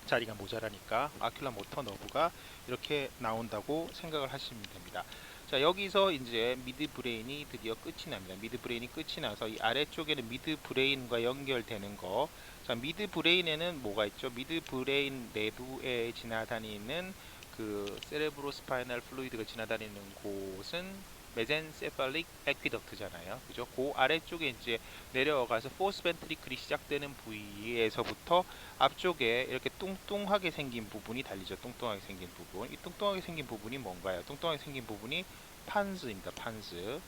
자리가 모자라니까 아큘라 모터 너브가 이렇게 나온다고 생각을 하시면 됩니다. 자, 여기서 이제 미드 브레인이 드디어 끝이 납니다. 미드 브레인이 끝이 나서 이 아래쪽에는 미드 브레인과 연결되는 거. 자, 미드 브레인에는 뭐가 있죠? 미드 브레인 내부에 지나다니는 그 세레브로 스파이널 플루이드가 지나다니는 곳은 메젠세팔릭 에퀴덕트잖아요. 그죠? 그 아래쪽에 이제 내려가서 포스 벤트리클이 시작되는 부위에서부터 앞쪽에 이렇게 뚱뚱하게 생긴 부분이 달리죠. 뚱뚱하게 생긴 부분. 이 뚱뚱하게 생긴 부분이 뭔가요? 뚱뚱하게 생긴 부분이 판즈입니다. 판즈.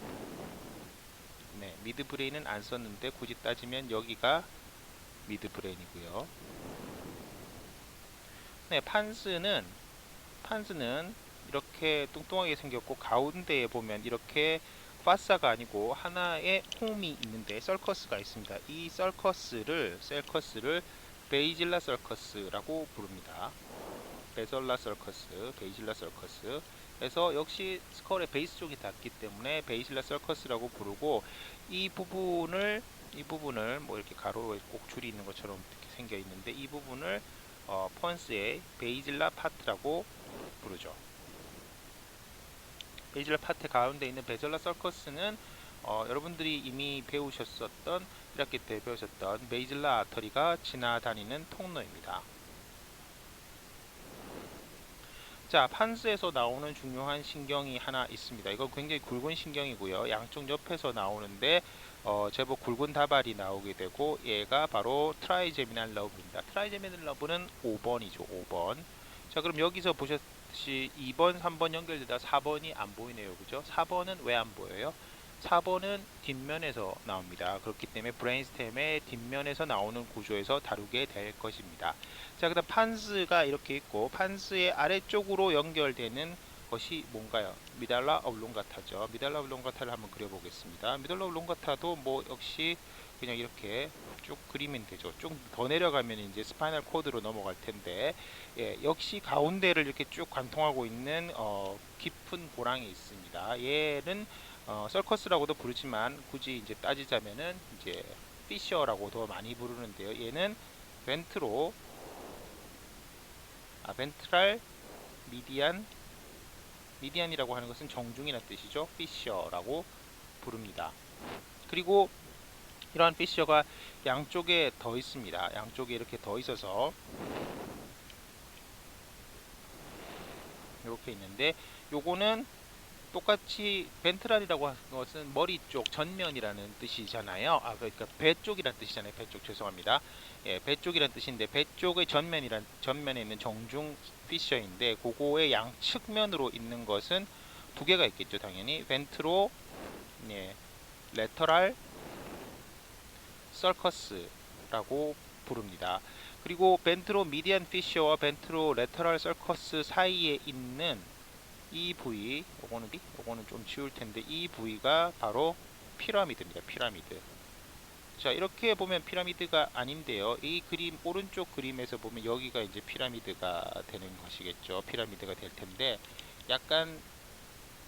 네, 미드 브레인은 안 썼는데 굳이 따지면 여기가 미드 브레인이고요. 네, 판즈는 이렇게 뚱뚱하게 생겼고, 가운데에 보면 이렇게 파사가 아니고 하나의 홈이 있는데 썰커스가 있습니다. 이 썰커스를 베이질라 썰커스라고 부릅니다. 베이질라 썰커스. 그래서 역시 스컬의 베이스 쪽이 닿기 때문에 베이질라 썰커스라고 부르고, 이 부분을 뭐 이렇게 가로로 꼭 줄이 있는 것처럼 이렇게 생겨 있는데, 이 부분을 펀스의 베이질라 파트라고 부르죠. 베이질라 파트 가운데 있는 베이질라 썰커스는 여러분들이 이미 배우셨었던 1학기 때 배우셨던 베이질라 아터리가 지나다니는 통로입니다. 자, 판스에서 나오는 중요한 신경이 하나 있습니다. 이건 굉장히 굵은 신경이고요. 양쪽 옆에서 나오는데 제법 굵은 다발이 나오게 되고, 얘가 바로 트라이제미널 러브입니다. 트라이제미널 러브는 5번이죠. 5번. 자, 그럼 여기서 보셨듯이 2번, 3번 연결되다 4번이 안 보이네요. 그죠? 4번은 왜 안 보여요? 4번은 뒷면에서 나옵니다. 그렇기 때문에 브레인스템의 뒷면에서 나오는 구조에서 다루게 될 것입니다. 자, 그 다음 판스가 이렇게 있고, 판스의 아래쪽으로 연결되는 것이 뭔가요? 미달라 오블롱가타죠. 미달라 오블롱가타를 한번 그려보겠습니다. 미달라 오블롱가타도 뭐 역시 그냥 이렇게 쭉 그리면 되죠. 좀 더 내려가면 이제 스파이널 코드로 넘어갈 텐데, 예, 역시 가운데를 이렇게 쭉 관통하고 있는 깊은 고랑이 있습니다. 얘는 서커스라고도 부르지만 굳이 이제 따지자면은 이제 피셔라고도 많이 부르는데요. 얘는 벤트랄 미디안이라고 하는 것은 정중이라는 뜻이죠. 피셔라고 부릅니다. 그리고 이러한 피셔가 양쪽에 더 있습니다. 양쪽에 이렇게 더 있어서 이렇게 있는데, 요거는 똑같이 벤트랄이라고 하는 것은 머리 쪽 전면이라는 뜻이잖아요. 그러니까 배 쪽이라는 뜻이잖아요. 배 쪽, 죄송합니다. 예, 배 쪽이라는 뜻인데, 배 쪽의 전면에 있는 정중 피셔인데, 그거의 양측면으로 있는 것은 두 개가 있겠죠, 당연히. 벤트로, 예, 레터랄 서커스라고 부릅니다. 그리고 벤트로 미디안 피셔와 벤트로 레터럴 서커스 사이에 있는 이 부위, 요거는 좀 치울 텐데, 이 부위가 바로 피라미드입니다. 피라미드. 자, 이렇게 보면 피라미드가 아닌데요. 이 그림, 오른쪽 그림에서 보면 여기가 이제 피라미드가 되는 것이겠죠. 피라미드가 될 텐데, 약간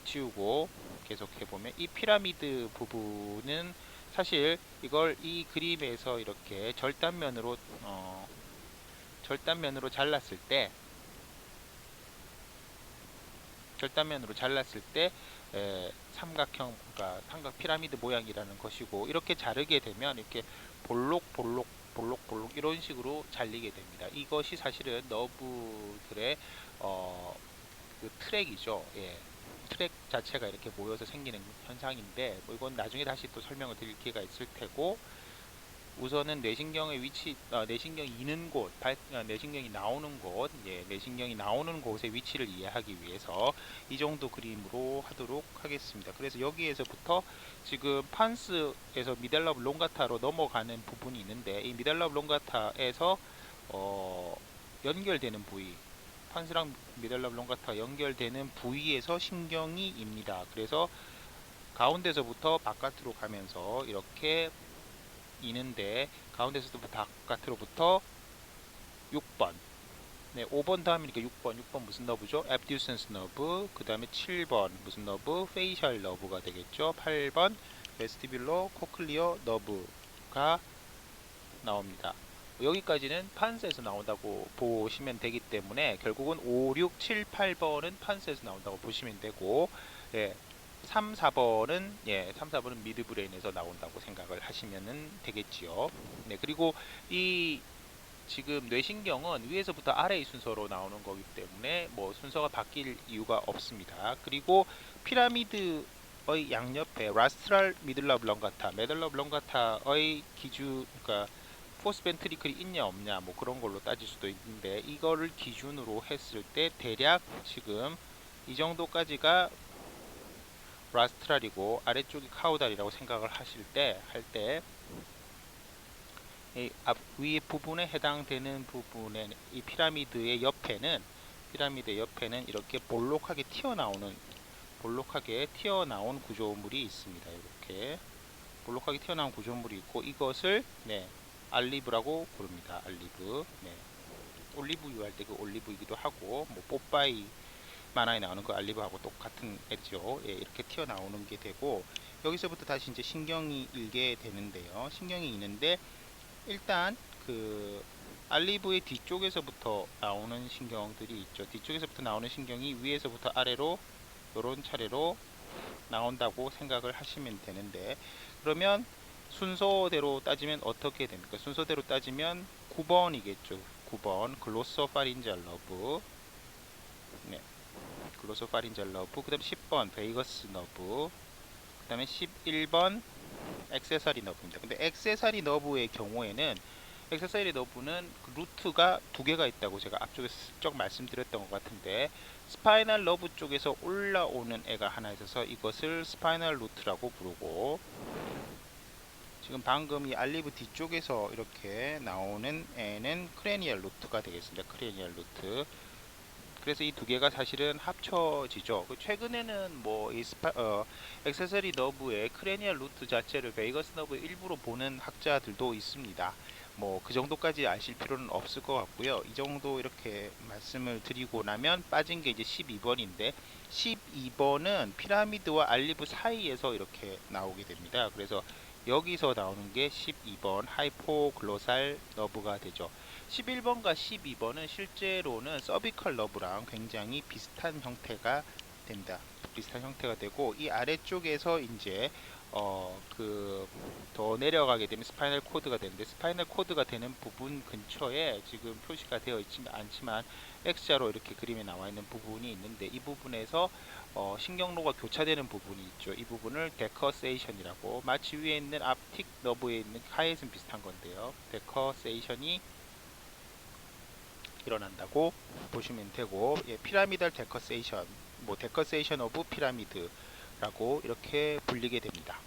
지우고 계속해 보면 이 피라미드 부분은 사실 이걸 이 그림에서 이렇게 절단면으로 잘랐을 때 삼각형, 그러니까 삼각 피라미드 모양이라는 것이고, 이렇게 자르게 되면 이렇게 볼록 이런 식으로 잘리게 됩니다. 이것이 사실은 너브들의 그 트랙이죠. 예. 트랙 자체가 이렇게 모여서 생기는 현상인데, 뭐 이건 나중에 다시 또 설명을 드릴 기회가 있을 테고, 우선은 뇌신경의 위치, 뇌신경이 있는 곳, 뇌신경이 나오는 곳, 예, 뇌신경이 나오는 곳의 위치를 이해하기 위해서 이 정도 그림으로 하도록 하겠습니다. 그래서 여기에서부터 지금 판스에서 미델라 블롱가타로 넘어가는 부분이 있는데, 이 미델라 블롱가타에서 연결되는 부위, 판스랑 미델라 블롱가타 연결되는 부위에서 신경이 입니다. 그래서 가운데서부터 바깥으로 가면서 이렇게 이는데, 가운데서도 바깥으로부터 6번, 네, 5번 다음이니까 6번 무슨 너브죠? abducens 너브. 그 다음에 7번 무슨 너브? facial 너브가 되겠죠. 8번 vestibular cochlear 너브가 나옵니다. 여기까지는 판스에서 나온다고 보시면 되기 때문에, 결국은 5, 6, 7, 8번은 판스에서 나온다고 보시면 되고, 예, 3, 4번은 미드브레인에서 나온다고 생각을 하시면 되겠지요. 네, 그리고 이 지금 뇌신경은 위에서부터 아래의 순서로 나오는 거기 때문에 뭐 순서가 바뀔 이유가 없습니다. 그리고 피라미드의 양옆에 라스트랄 미들라 블렁가타, 메들라 블렁가타의 기준, 그러니까 포스 벤트리클이 있냐 없냐 뭐 그런 걸로 따질 수도 있는데, 이거를 기준으로 했을 때 대략 지금 이 정도까지가 라스트랄이고 아래쪽이 카우달이라고 생각을 하실 때, 이 위에 부분에 해당되는 부분에, 이 피라미드의 옆에는 이렇게 볼록하게 튀어나온 구조물이 있습니다. 이렇게 볼록하게 튀어나온 구조물이 있고, 이것을 알리브라고 부릅니다. 알리브. 네. 올리브유 할 때 그 올리브이기도 하고, 뭐 뽀빠이 만화에 나오는 그 알리브하고 똑같은 애죠. 예, 이렇게 튀어나오는 게 되고, 여기서부터 다시 이제 신경이 일게 되는데요. 신경이 있는데, 일단 그 알리브의 뒤쪽에서부터 나오는 신경들이 있죠. 뒤쪽에서부터 나오는 신경이 위에서부터 아래로 이런 차례로 나온다고 생각을 하시면 되는데, 그러면 순서대로 따지면 어떻게 됩니까? 순서대로 따지면 9번이겠죠. 9번 글로소파린잘 러브. 네. 글로소파린잘 러브. 그다음에 10번 베이거스 너브. 그다음에 11번 액세서리 너브입니다. 근데 액세서리 너브의 경우에는, 액세서리 너브는 그 루트가 두 개가 있다고 제가 앞쪽에 슬쩍 말씀드렸던 것 같은데, 스파이널 너브 쪽에서 올라오는 애가 하나 있어서 이것을 스파이널 루트라고 부르고, 지금 방금 이 알리브 뒤쪽에서 이렇게 나오는 애는 크레니얼 루트가 되겠습니다. 크레니얼 루트. 그래서 이 두 개가 사실은 합쳐지죠. 최근에는 뭐 이 액세서리 너브의 크레니얼 루트 자체를 베이거스 너브의 일부로 보는 학자들도 있습니다. 뭐 그 정도까지 아실 필요는 없을 것 같고요. 이 정도 이렇게 말씀을 드리고 나면 빠진 게 이제 12번인데, 12번은 피라미드와 알리브 사이에서 이렇게 나오게 됩니다. 그래서 여기서 나오는 게 12번 하이포글로살 너브가 되죠. 11번과 12번은 실제로는 서비컬 너브랑 굉장히 비슷한 형태가 됩니다. 비슷한 형태가 되고, 이 아래쪽에서 이제 그 더 내려가게 되면 스파이널 코드가 되는데, 스파이널 코드가 되는 부분 근처에 지금 표시가 되어 있지 않지만 X자로 이렇게 그림에 나와 있는 부분이 있는데, 이 부분에서 신경로가 교차되는 부분이 있죠. 이 부분을 데커세이션이라고, 마치 위에 있는 앞틱 너브에 있는 카이에는 비슷한 건데요. 데커세이션이 일어난다고 보시면 되고, 예, 피라미달 데커세이션, 뭐 데커세이션 오브 피라미드라고 이렇게 불리게 됩니다.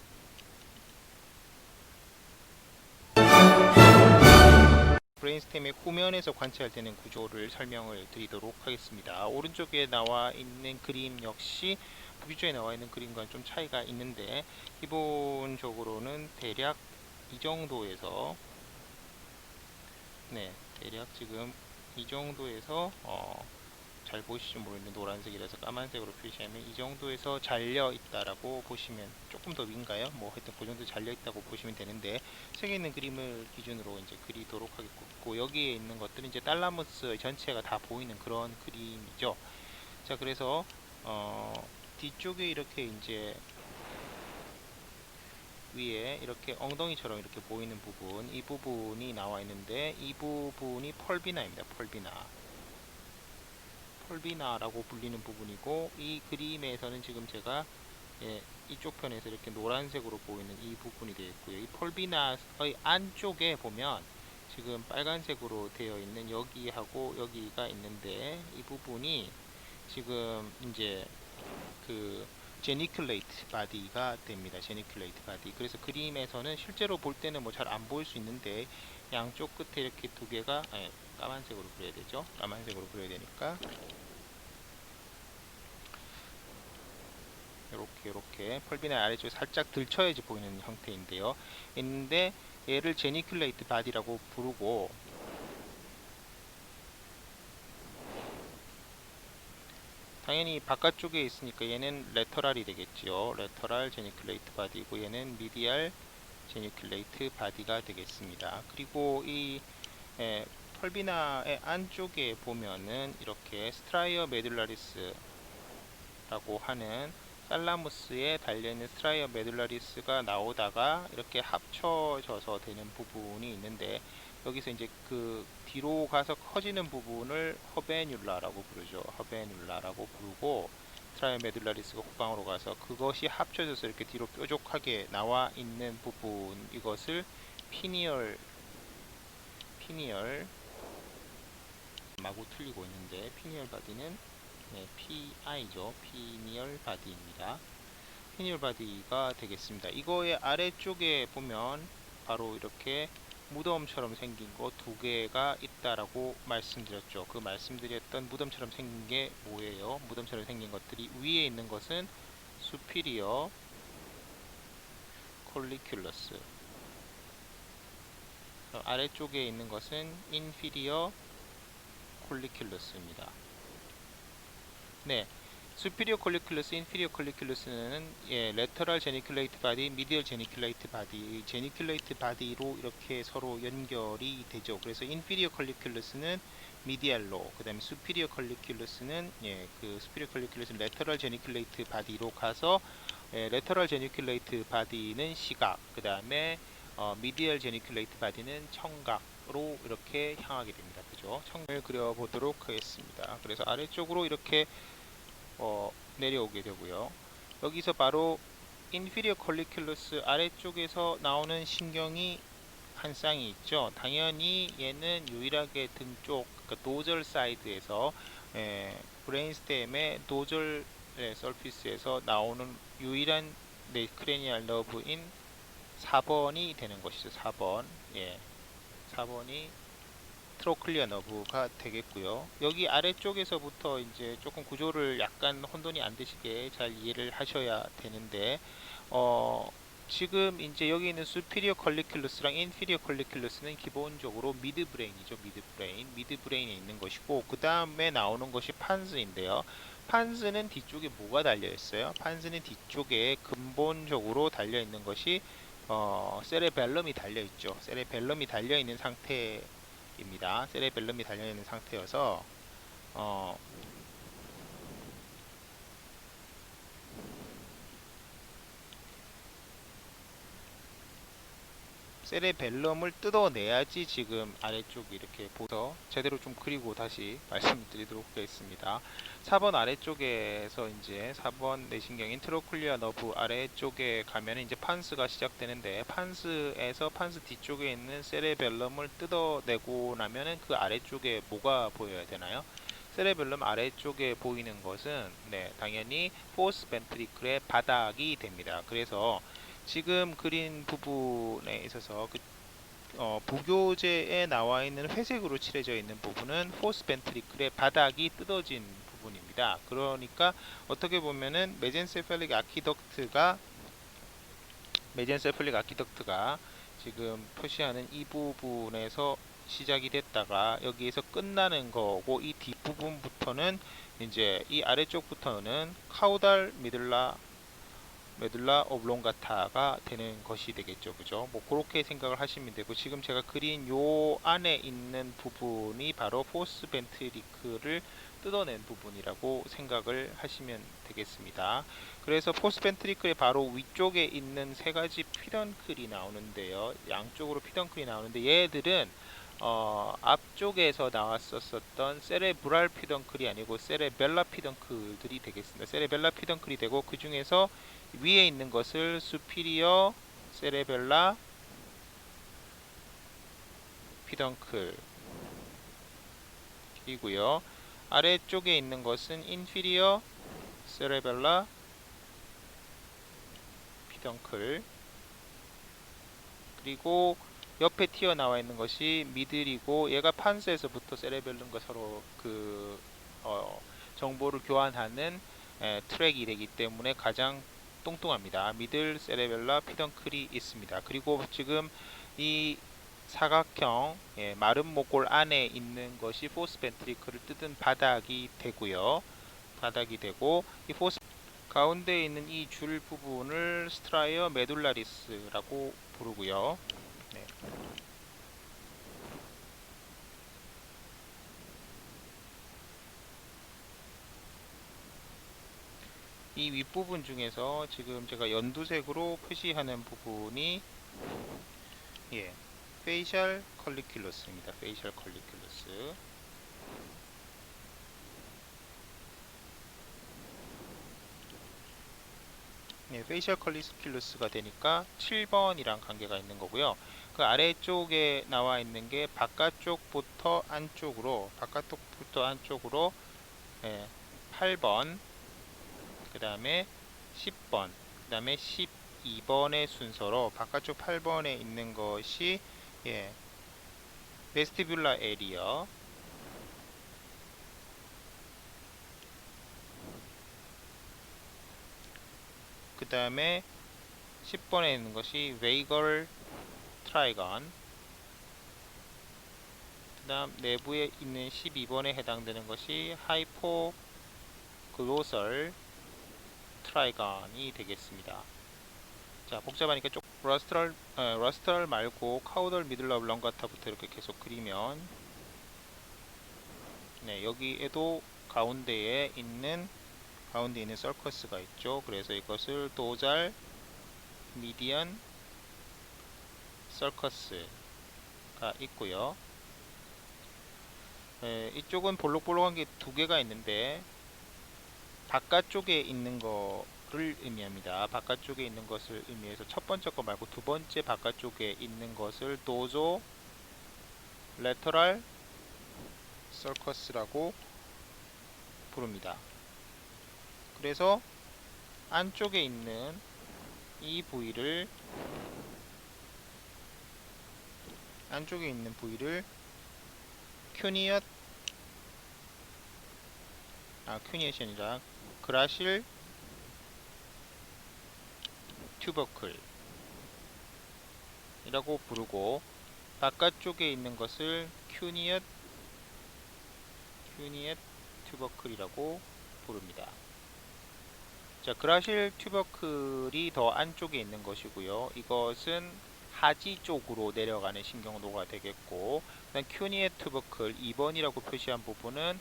브레인스템의 후면에서 관찰되는 구조를 설명을 드리도록 하겠습니다. 오른쪽에 나와 있는 그림 역시 부기조에 나와 있는 그림과는 좀 차이가 있는데, 기본적으로는 대략 이 정도에서, 네, 대략 지금 이 정도에서 잘 보이실지 모르겠는데 노란색이라서 까만색으로 표시하면 이 정도에서 잘려 있다라고 보시면, 조금 더 위인가요? 뭐 하여튼 그 정도 잘려 있다고 보시면 되는데, 책에 있는 그림을 기준으로 이제 그리도록 하겠고, 여기에 있는 것들은 이제 달라무스 전체가 다 보이는 그런 그림이죠. 자, 그래서 뒤쪽에 이렇게 이제 위에 이렇게 엉덩이처럼 이렇게 보이는 부분, 이 부분이 나와 있는데, 이 부분이 펄비나입니다. 펄비나라고 불리는 부분이고, 이 그림에서는 지금 제가, 예, 이쪽 편에서 이렇게 노란색으로 보이는 이 부분이 되겠고요. 이 펄비나의 안쪽에 보면 지금 빨간색으로 되어 있는 여기하고 여기가 있는데, 이 부분이 지금 이제 그 제니클레이트 바디가 됩니다. 제니클레이트 바디. 그래서 그림에서는 실제로 볼 때는 뭐 잘 안 보일 수 있는데, 양쪽 끝에 이렇게 두 개가, 까만색으로 그려야 되죠. 까만색으로 그려야 되니까 이렇게 펄비나 아래쪽에 살짝 들쳐야지 보이는 형태인데요. 있는데, 얘를 제니큘레이트 바디라고 부르고, 당연히 바깥쪽에 있으니까 얘는 레터럴이 되겠지요. 레터럴 제니큘레이트 바디고, 얘는 미디얼 제니큘레이트 바디가 되겠습니다. 그리고 이 펄비나의 안쪽에 보면은 이렇게 스트라이어 메듈라리스라고 하는 살라무스에 달려있는 스트라이어 메듈라리스가 나오다가 이렇게 합쳐져서 되는 부분이 있는데, 여기서 이제 그 뒤로 가서 커지는 부분을 허베듈라라고 부르죠. 허베듈라라고 부르고, 스트라이어 메듈라리스가 후방으로 가서 그것이 합쳐져서 이렇게 뒤로 뾰족하게 나와 있는 부분, 이것을 피니얼 마구 틀리고 있는데, 피니얼 바디는, 네, PI죠. 피니얼 바디입니다. 피니얼 바디가 되겠습니다. 이거의 아래쪽에 보면 바로 이렇게 무덤처럼 생긴 거 두 개가 있다라고 말씀드렸죠. 그 말씀드렸던 무덤처럼 생긴 게 뭐예요? 무덤처럼 생긴 것들이, 위에 있는 것은 수피리어 콜리큘러스, 아래쪽에 있는 것은 인피리어 콜리큘러스입니다. 네, superior colliculus, inferior colliculus는, 예, lateral geniculate body, medial geniculate body, geniculate body로 이렇게 서로 연결이 되죠. 그래서 inferior colliculus는 medial로, 그 다음에 superior colliculus는, 예, 그 superior colliculus는 lateral geniculate body로 가서, 예, lateral geniculate body는 시각, 그 다음에 medial geniculate body는 청각으로 이렇게 향하게 됩니다. 그죠? 청을 그려보도록 하겠습니다. 그래서 아래쪽으로 이렇게 내려오게 되고요. 여기서 바로 inferior colliculus 아래쪽에서 나오는 신경이 한 쌍이 있죠. 당연히 얘는 유일하게 등 쪽, 그러니까 도절 사이드에서, 브레인스템의 도절 서피스에서 나오는 유일한 크레니얼 너브인 4번이 되는 것이죠. 4번. 예. 4번이 트로클리아 너브가 되겠고요. 여기 아래쪽에서부터 이제 조금 구조를 약간 혼돈이 안 되시게 잘 이해를 하셔야 되는데, 지금 이제 여기 있는 superior colliculus랑 inferior colliculus는 기본적으로 미드브레인이죠. 미드브레인에 있는 것이고, 그 다음에 나오는 것이 판스인데요. 판스는 뒤쪽에 뭐가 달려 있어요? 판스는 뒤쪽에 근본적으로 달려 있는 것이 세레벨럼이 달려 있죠. 세레벨럼이 달려 있는 상태입니다. 세레벨럼이 달려 있는 상태여서 어, 세레벨럼을 뜯어내야지 지금 아래쪽이 이렇게 보서 제대로 좀 그리고 다시 말씀드리도록 하겠습니다. 4번 아래쪽에서 이제 4번 내신경인 트로클리아 너브 아래쪽에 가면 이제 판스가 시작되는데, 판스에서 판스 뒤쪽에 있는 세레벨럼을 뜯어내고 나면은 그 아래쪽에 뭐가 보여야 되나요? 세레벨럼 아래쪽에 보이는 것은 당연히 포스 벤트리클의 바닥이 됩니다. 그래서 지금 그린 부분에 있어서 부교재에 나와 있는 회색으로 칠해져 있는 부분은 포스 벤트리클의 바닥이 뜯어진 부분입니다. 그러니까 어떻게 보면은 메젠세팔릭 아키덕트가 지금 표시하는 이 부분에서 시작이 됐다가 여기에서 끝나는 거고, 이 뒷부분부터는 이제 이 아래쪽부터는 카우달 메둘라 오블롱가타가 되는 것이 되겠죠. 그죠? 뭐 그렇게 생각을 하시면 되고, 지금 제가 그린 요 안에 있는 부분이 바로 포스 벤트리클을 뜯어낸 부분이라고 생각을 하시면 되겠습니다. 그래서 포스 벤트리클의 바로 위쪽에 있는 세 가지 피던클이 나오는데요. 양쪽으로 피던클이 나오는데, 얘들은 앞쪽에서 나왔었던 세레브랄 피던클이 아니고 세레벨라 피던클들이 되겠습니다. 세레벨라 피던클이 되고, 그 중에서 위에 있는 것을 수피리어 세레벨라 피던클이고요. 아래쪽에 있는 것은 인피리어 세레벨라 피던클, 그리고 옆에 튀어나와 있는 것이 미들이고, 얘가 판스에서부터 세레벨름과 서로 정보를 교환하는 트랙이 되기 때문에 가장 뚱뚱합니다. 미들 세레벨라 피던클이 있습니다. 그리고 지금 이 사각형 마른 목골 안에 있는 것이 포스 벤트리클을 뜯은 바닥이 되고요. 바닥이 되고, 이 포스 가운데에 있는 이 줄 부분을 스트라이어 메둘라리스라고 부르고요. 네. 이 윗부분 중에서 지금 제가 연두색으로 표시하는 부분이 페이셜 컬리큘러스입니다. 페이셜 컬리큘러스. 페이셜 컬리큘러스가 되니까 7번이랑 관계가 있는 거고요. 그 아래쪽에 나와 있는 게 바깥쪽부터 안쪽으로 8번, 그 다음에 10번, 그 다음에 12번의 순서로 바깥쪽 8번에 있는 것이 베스티뷸라 에리어, 그 다음에 10번에 있는 것이 웨이걸 트라이건, 그 다음 내부에 있는 12번에 해당되는 것이 하이포글로설 트라이건이 되겠습니다. 자, 복잡하니까 좀 러스트럴 말고 카우덜 미들러 블렁가타부터 이렇게 계속 그리면 여기에도 가운데 있는 서커스가 있죠. 그래서 이것을 도잘 미디언 서커스가 있고요. 이쪽은 볼록볼록한 게 두 개가 있는데 바깥쪽에 있는 거를 의미합니다. 바깥쪽에 있는 것을 의미해서 첫 번째 거 말고 두 번째 바깥쪽에 있는 것을 도조 레터럴 서커스라고 부릅니다. 그래서 안쪽에 있는 이 부위를 큐니엇이 아니라 그라실 튜버클 이라고 부르고, 바깥쪽에 있는 것을 큐니엇 튜버클이라고 부릅니다. 자, 그라실 튜버클이 더 안쪽에 있는 것이고요. 이것은 하지 쪽으로 내려가는 신경도가 되겠고, 큐니엣 튜버클 2번이라고 표시한 부분은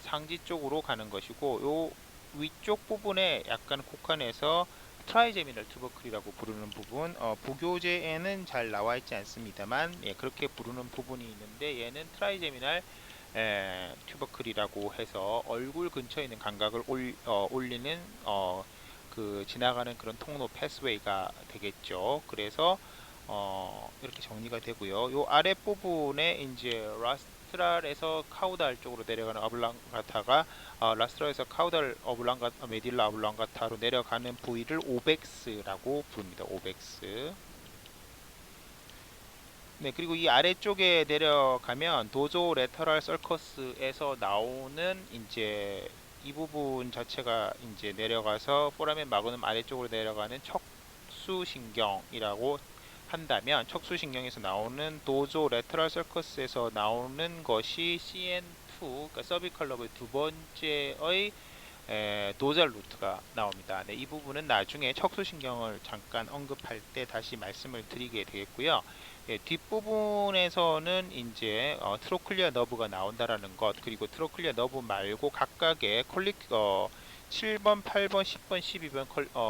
상지 쪽으로 가는 것이고, 요 위쪽 부분에 약간 국한해서 트라이제미널 튜버클이라고 부르는 부분, 부교재에는 잘 나와 있지 않습니다만, 예, 그렇게 부르는 부분이 있는데, 얘는 트라이제미널 튜버클이라고 해서 얼굴 근처에 있는 감각을 올리는 그 지나가는 그런 통로 패스웨이가 되겠죠. 그래서 이렇게 정리가 되고요. 요 아래 부분에 이제 라스트랄에서 카우달 쪽으로 내려가는 어블랑가타가 라스트랄에서 카우달 어블랑가타, 메딜라 어블랑가타로 내려가는 부위를 오벡스라고 부릅니다. 오벡스. 네, 그리고 이 아래쪽에 내려가면 도조 레터럴 서커스에서 나오는 이제 이 부분 자체가 이제 내려가서 포라멘 마그넘 아래쪽으로 내려가는 척수신경이라고 한다면, 척수신경에서 나오는 도조 레터럴 서커스에서 나오는 것이 CN2, 그러니까 서비컬 러브의 두 번째의 도잘 루트가 나옵니다. 네, 이 부분은 나중에 척수신경을 잠깐 언급할 때 다시 말씀을 드리게 되겠고요. 예, 뒷부분에서는 이제 트로클리어 너브가 나온다라는 것, 그리고 트로클리어 너브 말고 각각의 7번, 8번, 10번, 12번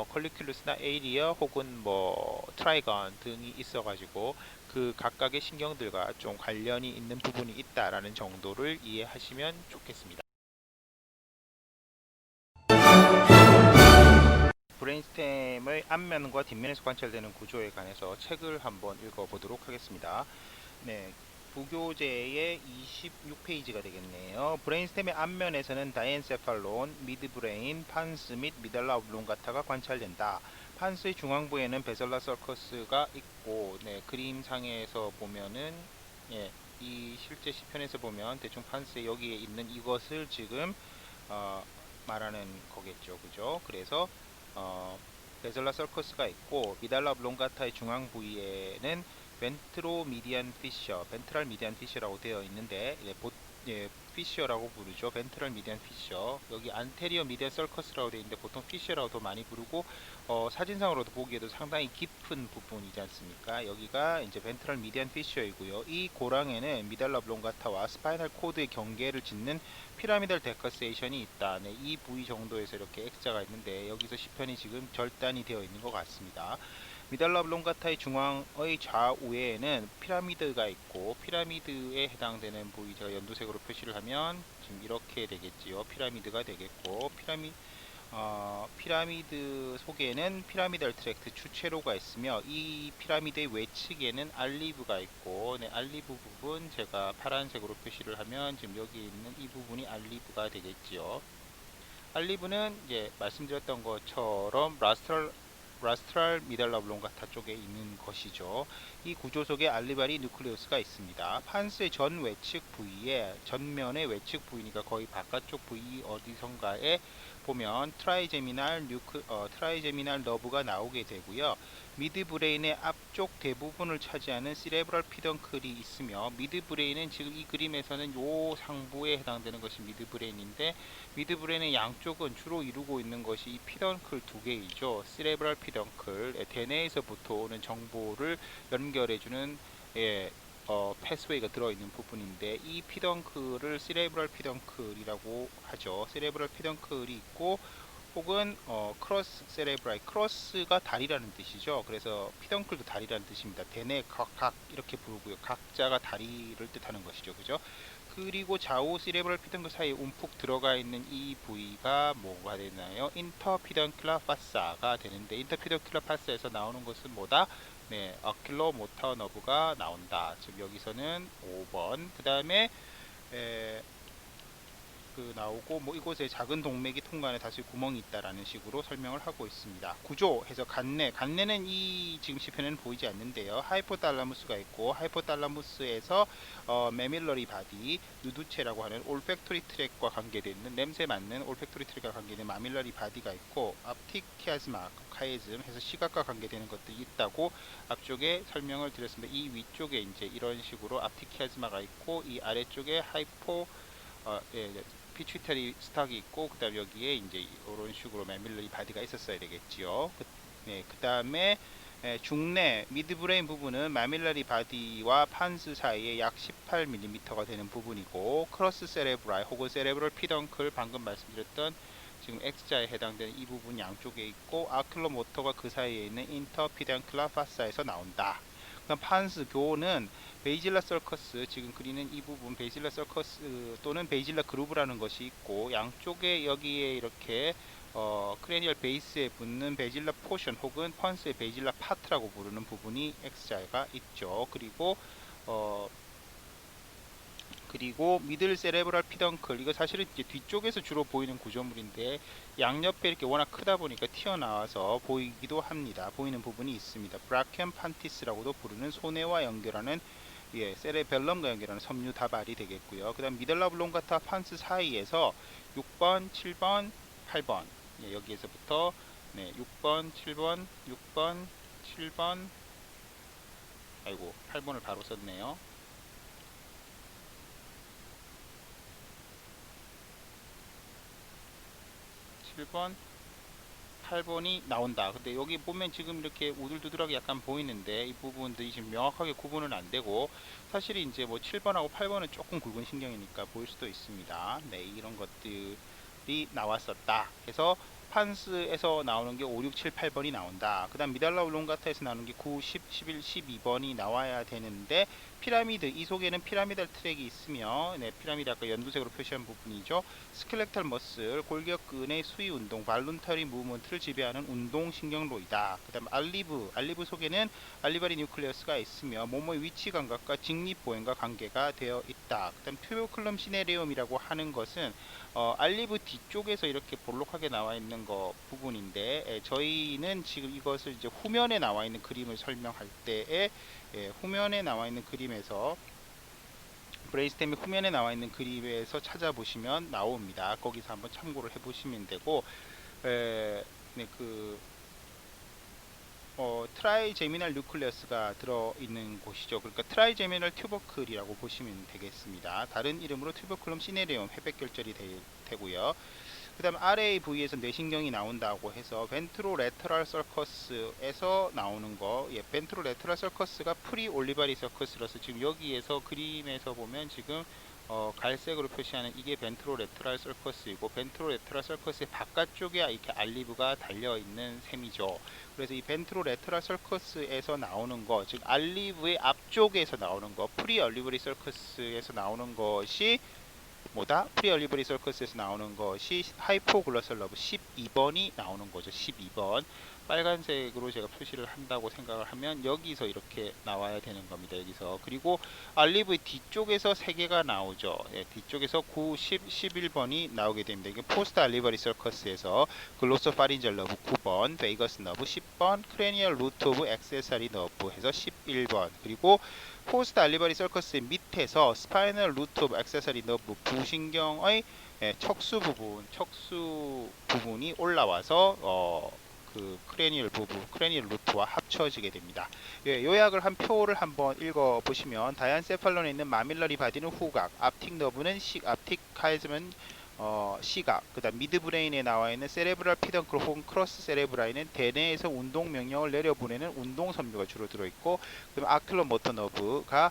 컬리큘루스나 에이리어 혹은 뭐 트라이건 등이 있어가지고 그 각각의 신경들과 좀 관련이 있는 부분이 있다라는 정도를 이해하시면 좋겠습니다. 브레인스템의 앞면과 뒷면에서 관찰되는 구조에 관해서 책을 한번 읽어보도록 하겠습니다. 네, 부교재의 26페이지가 되겠네요. 브레인스템의 앞면에서는 다이엔세팔론, 미드브레인, 판스 및 미달라 오블롱가타가 관찰된다. 판스의 중앙부에는 베설라 서커스가 있고, 네, 그림상에서 보면은, 예, 이 실제 시편에서 보면 대충 판스의 여기에 있는 이것을 지금 어, 말하는 거겠죠, 그죠? 그래서 베설라 서커스가 있고, 미달라 오블롱가타의 중앙 부위에는 벤트로 미디안 피셔, 벤트럴 미디안 피셔라고 되어 있는데, 예, 피셔라고 부르죠. 벤트럴 미디안 피셔. 여기 안테리어 미디안 서커스라고 되어 있는데 보통 피셔라고 더 많이 부르고, 사진상으로도 보기에도 상당히 깊은 부분이지 않습니까? 여기가 이제 벤트럴 미디안 피셔이고요. 이 고랑에는 미달라 오블롱가타와 스파이널 코드의 경계를 짓는 피라미달 데커세이션이 있다. 네, 이 부위 정도에서 이렇게 X자가 있는데 여기서 시편이 지금 절단이 되어 있는 것 같습니다. 미달라 오블롱가타의 중앙의 좌우에는 피라미드가 있고, 피라미드에 해당되는 부위 제가 연두색으로 표시를 하면 지금 이렇게 되겠지요. 피라미드가 되겠고, 피라미드 속에는 피라미달 트랙트 주체로가 있으며, 이 피라미드의 외측에는 알리브가 있고, 네, 알리브 부분 제가 파란색으로 표시를 하면 지금 여기 있는 이 부분이 알리브가 되겠지요. 알리브는 이제 말씀드렸던 것처럼 라스트랄 미달라 오블롱가타 쪽에 있는 것이죠. 이 구조 속에 알리바리 뉴클레우스가 있습니다. 판스의 전 외측 부위에, 전면의 외측 부위니까 거의 바깥쪽 부위 어디선가에 보면 트라이제미날 너브가 나오게 되고요. 미드브레인의 앞쪽 대부분을 차지하는 시레브럴 피덩클이 있으며, 미드브레인은 지금 이 그림에서는 요 상부에 해당되는 것이 미드브레인인데, 미드브레인의 양쪽은 주로 이루고 있는 것이 이 피덩클 두 개이죠. 시레브럴 피덩클, 대뇌에서부터 오는 정보를 연결해주는, 예, 패스웨이가 들어있는 부분인데, 이 피덩클을 시레브럴 피덩클이라고 하죠. 시레브럴 피덩클이 있고, 혹은 크로스 세레브라이, 크로스가 다리라는 뜻이죠. 그래서 피덩클도 다리라는 뜻입니다. 대뇌 각 이렇게 부르고요. 각자가 다리를 뜻하는 것이죠. 그죠? 그리고 좌우 시레브럴 피덩클 사이에 움푹 들어가 있는 이 부위가 뭐가 되나요? 인터피덩클라 파사가 되는데, 인터피덩클라 파사에서 나오는 것은 뭐다? 네, 어킬러 모터 너브가 나온다. 지금 여기서는 5번. 그 다음에 나오고, 뭐 이곳에 작은 동맥이 통과하는 다시 구멍이 있다라는 식으로 설명을 하고 있습니다. 구조해서 간내는 이 지금 시편에는 보이지 않는데요. 하이포달라무스가 있고, 하이포달라무스에서 메밀러리 바디, 누두체라고 하는 올팩토리 트랙과 관계되는, 냄새 맡는 올팩토리 트랙과 관계되는 마밀러리 바디가 있고, 앞틱 키아즈마 카이즘 해서 시각과 관계되는 것들이 있다고 앞쪽에 설명을 드렸습니다. 이 위쪽에 이제 이런 식으로 앞틱 키아즈마가 있고, 이 아래쪽에 피추이터리 스탁이 있고, 그 다음에 여기에 이제 이런 식으로 메밀러리 바디가 있었어야 되겠지요. 그 다음에 중내 미드브레인 부분은 마밀러리 바디와 판스 사이에 약 18mm가 되는 부분이고, 크로스 세레브라이 혹은 세레브럴 피덩클, 방금 말씀드렸던 지금 X자에 해당되는 이 부분 양쪽에 있고 아큘러 모터가 그 사이에 있는 인터 피단클라 파사에서 나온다. 그다음 판스 교는 베이질라 서커스, 지금 그리는 이 부분 베이질라 서커스 또는 베이질라 그루브라는 것이 있고, 양쪽에 여기에 이렇게 크레니얼 베이스에 붙는 베이질라 포션 혹은 펀스의 베이질라 파트라고 부르는 부분이 X자가 있죠. 어, 그리고 미들 세레브랄 피덩클, 이거 사실은 이제 뒤쪽에서 주로 보이는 구조물인데 양옆에 이렇게 워낙 크다 보니까 튀어나와서 보이기도 합니다. 보이는 부분이 있습니다. 브라켄 판티스라고도 부르는 소뇌와 연결하는, 세레벨럼과 연결하는 섬유 다발이 되겠고요. 그 다음 미들라 블롱가타 판스 사이에서 6번, 7번, 8번, 여기에서부터 6번, 7번, 6번, 7번, 아이고 8번을 바로 썼네요. 7번, 8번이 나온다. 근데 여기 보면 지금 이렇게 우들두들하게 약간 보이는데 이 부분들이 지금 명확하게 구분은 안 되고, 사실 이제 뭐 7번하고 8번은 조금 굵은 신경이니까 보일 수도 있습니다. 네, 이런 것들이 나왔었다. 그래서 판스에서 나오는 게 5, 6, 7, 8번이 나온다. 그 다음 미달라 울롱가타에서 나오는 게 9, 10, 11, 12번이 나와야 되는데, 피라미드, 이 속에는 피라미달 트랙이 있으며, 피라미드 아까 연두색으로 표시한 부분이죠. 스켈레탈 머슬, 골격근의 수위 운동, 발룬터리 무브먼트를 지배하는 운동신경로이다. 그 다음 알리브 속에는 알리바리 뉴클레어스가 있으며 몸의 위치 감각과 직립보행과 관계가 되어 있다. 그 다음 튜버클럼 시네리움이라고 하는 것은 알리브 뒤쪽에서 이렇게 볼록하게 나와 있는 거 부분인데, 저희는 지금 이것을 이제 후면에 나와 있는 그림을 설명할 때에, 후면에 나와 있는 그림에서 브레인스템이 후면에 나와 있는 그림에서 찾아보시면 나옵니다. 거기서 한번 참고를 해보시면 되고, 네, 트라이제미널 뉴클레어스가 들어있는 곳이죠. 그러니까 트라이제미널 튜버클이라고 보시면 되겠습니다. 다른 이름으로 튜버클럼 시네리움, 회백결절이 되고요. 그 다음 아래의 부위에서 뇌신경이 나온다고 해서 벤트로레터럴 서커스에서 나오는 거, 벤트로레터럴 서커스가 프리 올리바리 서커스라서 지금 여기에서 그림에서 보면 지금 갈색으로 표시하는 이게 벤트로레터럴 서커스이고, 벤트로레터럴 서커스의 바깥쪽에 이렇게 알리브가 달려있는 셈이죠. 그래서 이 벤트로레터럴 서커스에서 나오는 거, 즉 알리브의 앞쪽에서 나오는 거, 프리 올리버리 서커스에서 나오는 것이 뭐다? 프리 얼리버리 서커스에서 나오는 것이 하이포글로설 러브 12번이 나오는 거죠. 12번. 빨간색으로 제가 표시를 한다고 생각을 하면 여기서 이렇게 나와야 되는 겁니다. 여기서. 그리고 알리브의 뒤쪽에서 3개가 나오죠. 뒤쪽에서 9, 10, 11번이 나오게 됩니다. 이게 포스트 알리버리 서커스에서 글로서 파린젤 러브 9번, 베이거스 너브 10번, 크레니얼 루트 오브 액세서리 너브 해서 11번. 그리고 포스트 알리버리 서커스 밑에서 스파이널 루트 오브 액세서리 너브, 부신경의 척수 부분이 올라와서 그 크레니얼 부분, 크레니얼 루트와 합쳐지게 됩니다. 요약을 한 표를 한번 읽어 보시면, 다이안세팔론에 있는 마밀러리 바디는 후각, 앞틱 너브는 앞틱 카이즘은 시각, 그 다음 미드브레인에 나와 있는 세레브랄 피덩클 혹은 크로스 세레브라인은 대뇌에서 운동 명령을 내려보내는 운동 섬유가 주로 들어있고, 그 다음 아클러 모터 너브가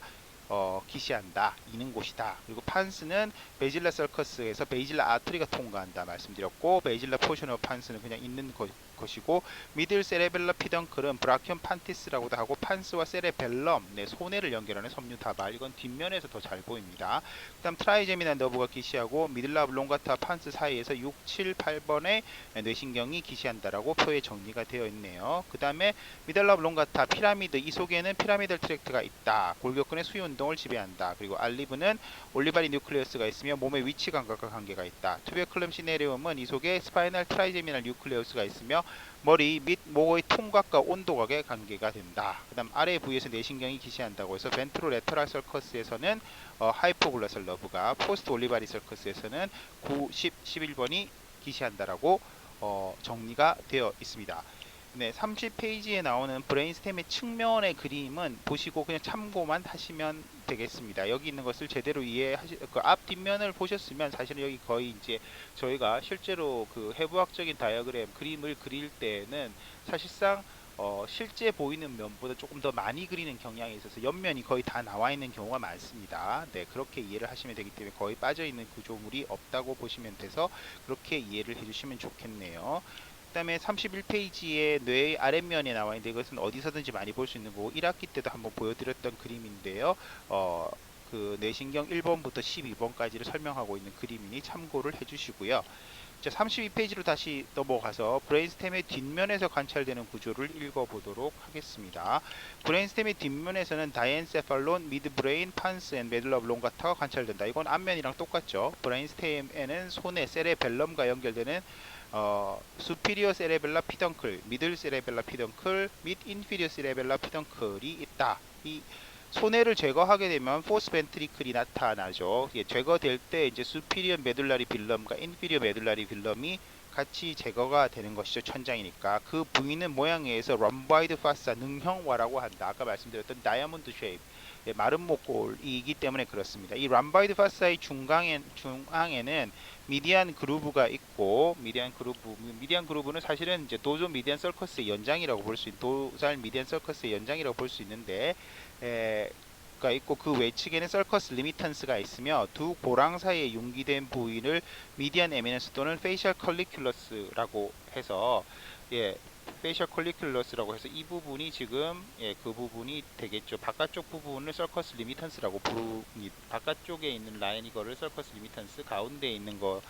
기시한다, 있는 곳이다. 그리고 판스는 베이질라 서커스에서 베이질라 아트리가 통과한다 말씀드렸고, 베이질라 포션 오브 판스는 그냥 있는 것이고, 미들 세레벨라 피덩클은 브라키온 판티스라고도 하고, 판스와 세레벨럼, 소뇌를 연결하는 섬유 다발, 이건 뒷면에서 더 잘 보입니다. 그 다음 트라이제미난 너브가 기시하고, 미들라 블롱가타 판스 사이에서 6, 7, 8번의 뇌신경이 기시한다라고 표에 정리가 되어 있네요. 그 다음에 미들라 블롱가타 피라미드, 이 속에는 피라미달 트랙트가 있다. 골격근의 수위 운동을 지배한다. 그리고 알리브는 올리바리 뉴클레우스가 있으며 몸의 위치 감각과 관계가 있다. 투베클럼 시네리움은 이 속에 스파이널 트라이제미널 뉴클레우스가 있으며 머리 및 목의 통각과 온도각에 관계가 된다. 그 다음 아래 부위에서 뇌신경이 기시한다고 해서 벤트로레터럴 서커스에서는 하이포글로설 러브가, 포스트 올리바리 서커스에서는 9, 10, 11번이 기시한다라고 정리가 되어 있습니다. 30페이지에 나오는 브레인스템의 측면의 그림은 보시고 그냥 참고만 하시면 되겠습니다. 여기 있는 것을 제대로 이해하시, 그 앞 뒷면을 보셨으면 사실은 여기 거의 이제 저희가 실제로 그 해부학적인 다이어그램 그림을 그릴 때는 사실상 실제 보이는 면보다 조금 더 많이 그리는 경향이 있어서 옆면이 거의 다 나와 있는 경우가 많습니다. 네, 그렇게 이해를 하시면 되기 때문에 거의 빠져 있는 구조물이 없다고 보시면 돼서 그렇게 이해를 해주시면 좋겠네요. 그다음에 31페이지에 뇌의 아랫면에 나와 있는데 이것은 어디서든지 많이 볼 수 있는 거고 1학기 때도 한번 보여드렸던 그림인데요. 그 뇌신경 1번부터 12번까지를 설명하고 있는 그림이니 참고를 해주시고요. 자, 32페이지로 다시 넘어가서 브레인스템의 뒷면에서 관찰되는 구조를 읽어보도록 하겠습니다. 브레인스템의 뒷면에서는 다이엔세팔론, 미드브레인, 판스 앤 메들라 오블롱가타가 관찰된다. 이건 앞면이랑 똑같죠. 브레인스템에는 손의 세레벨럼과 연결되는 수피리어 세레벨라 피덩클, 미들 세레벨라 피덩클 및 인피리어 세레벨라 피덩클이 있다. 이 손해를 제거하게 되면 포스 벤트리클이 나타나죠. 예, 제거될 때 이제 수피리어 메둘라리 빌럼과 인피리어 메둘라리 빌럼이 같이 제거가 되는 것이죠. 천장이니까. 그 부위는 모양에 의해서 럼바이드 파사 능형화라고 한다. 아까 말씀드렸던 다이아몬드 쉐입, 예, 마른 목골이기 때문에 그렇습니다. 이 럼바이드 파사의 중앙에는 미디안 그루브가 있고, 미디안 그루브는 사실은 이제 도조 미디안 서커스의 연장이라고 볼 수 도잘 미디안 서커스의 연장이라고 볼 수 있는데, 가 있고 그 외측에는 서커스 리미턴스가 있으며 두 고랑 사이에 융기된 부위를 미디안 에미넌스 또는 페이셜 컬리큘러스라고 해서, 예, 페이셜 컬리큘러스라고 해서 이 부분이 지금, 예, 그 부분이 되겠죠. 바깥쪽 부분을 서커스 리미턴스라고 부릅니다. 바깥쪽에 있는 라인 이거를 서커스 리미턴스, 가운데 있는 거,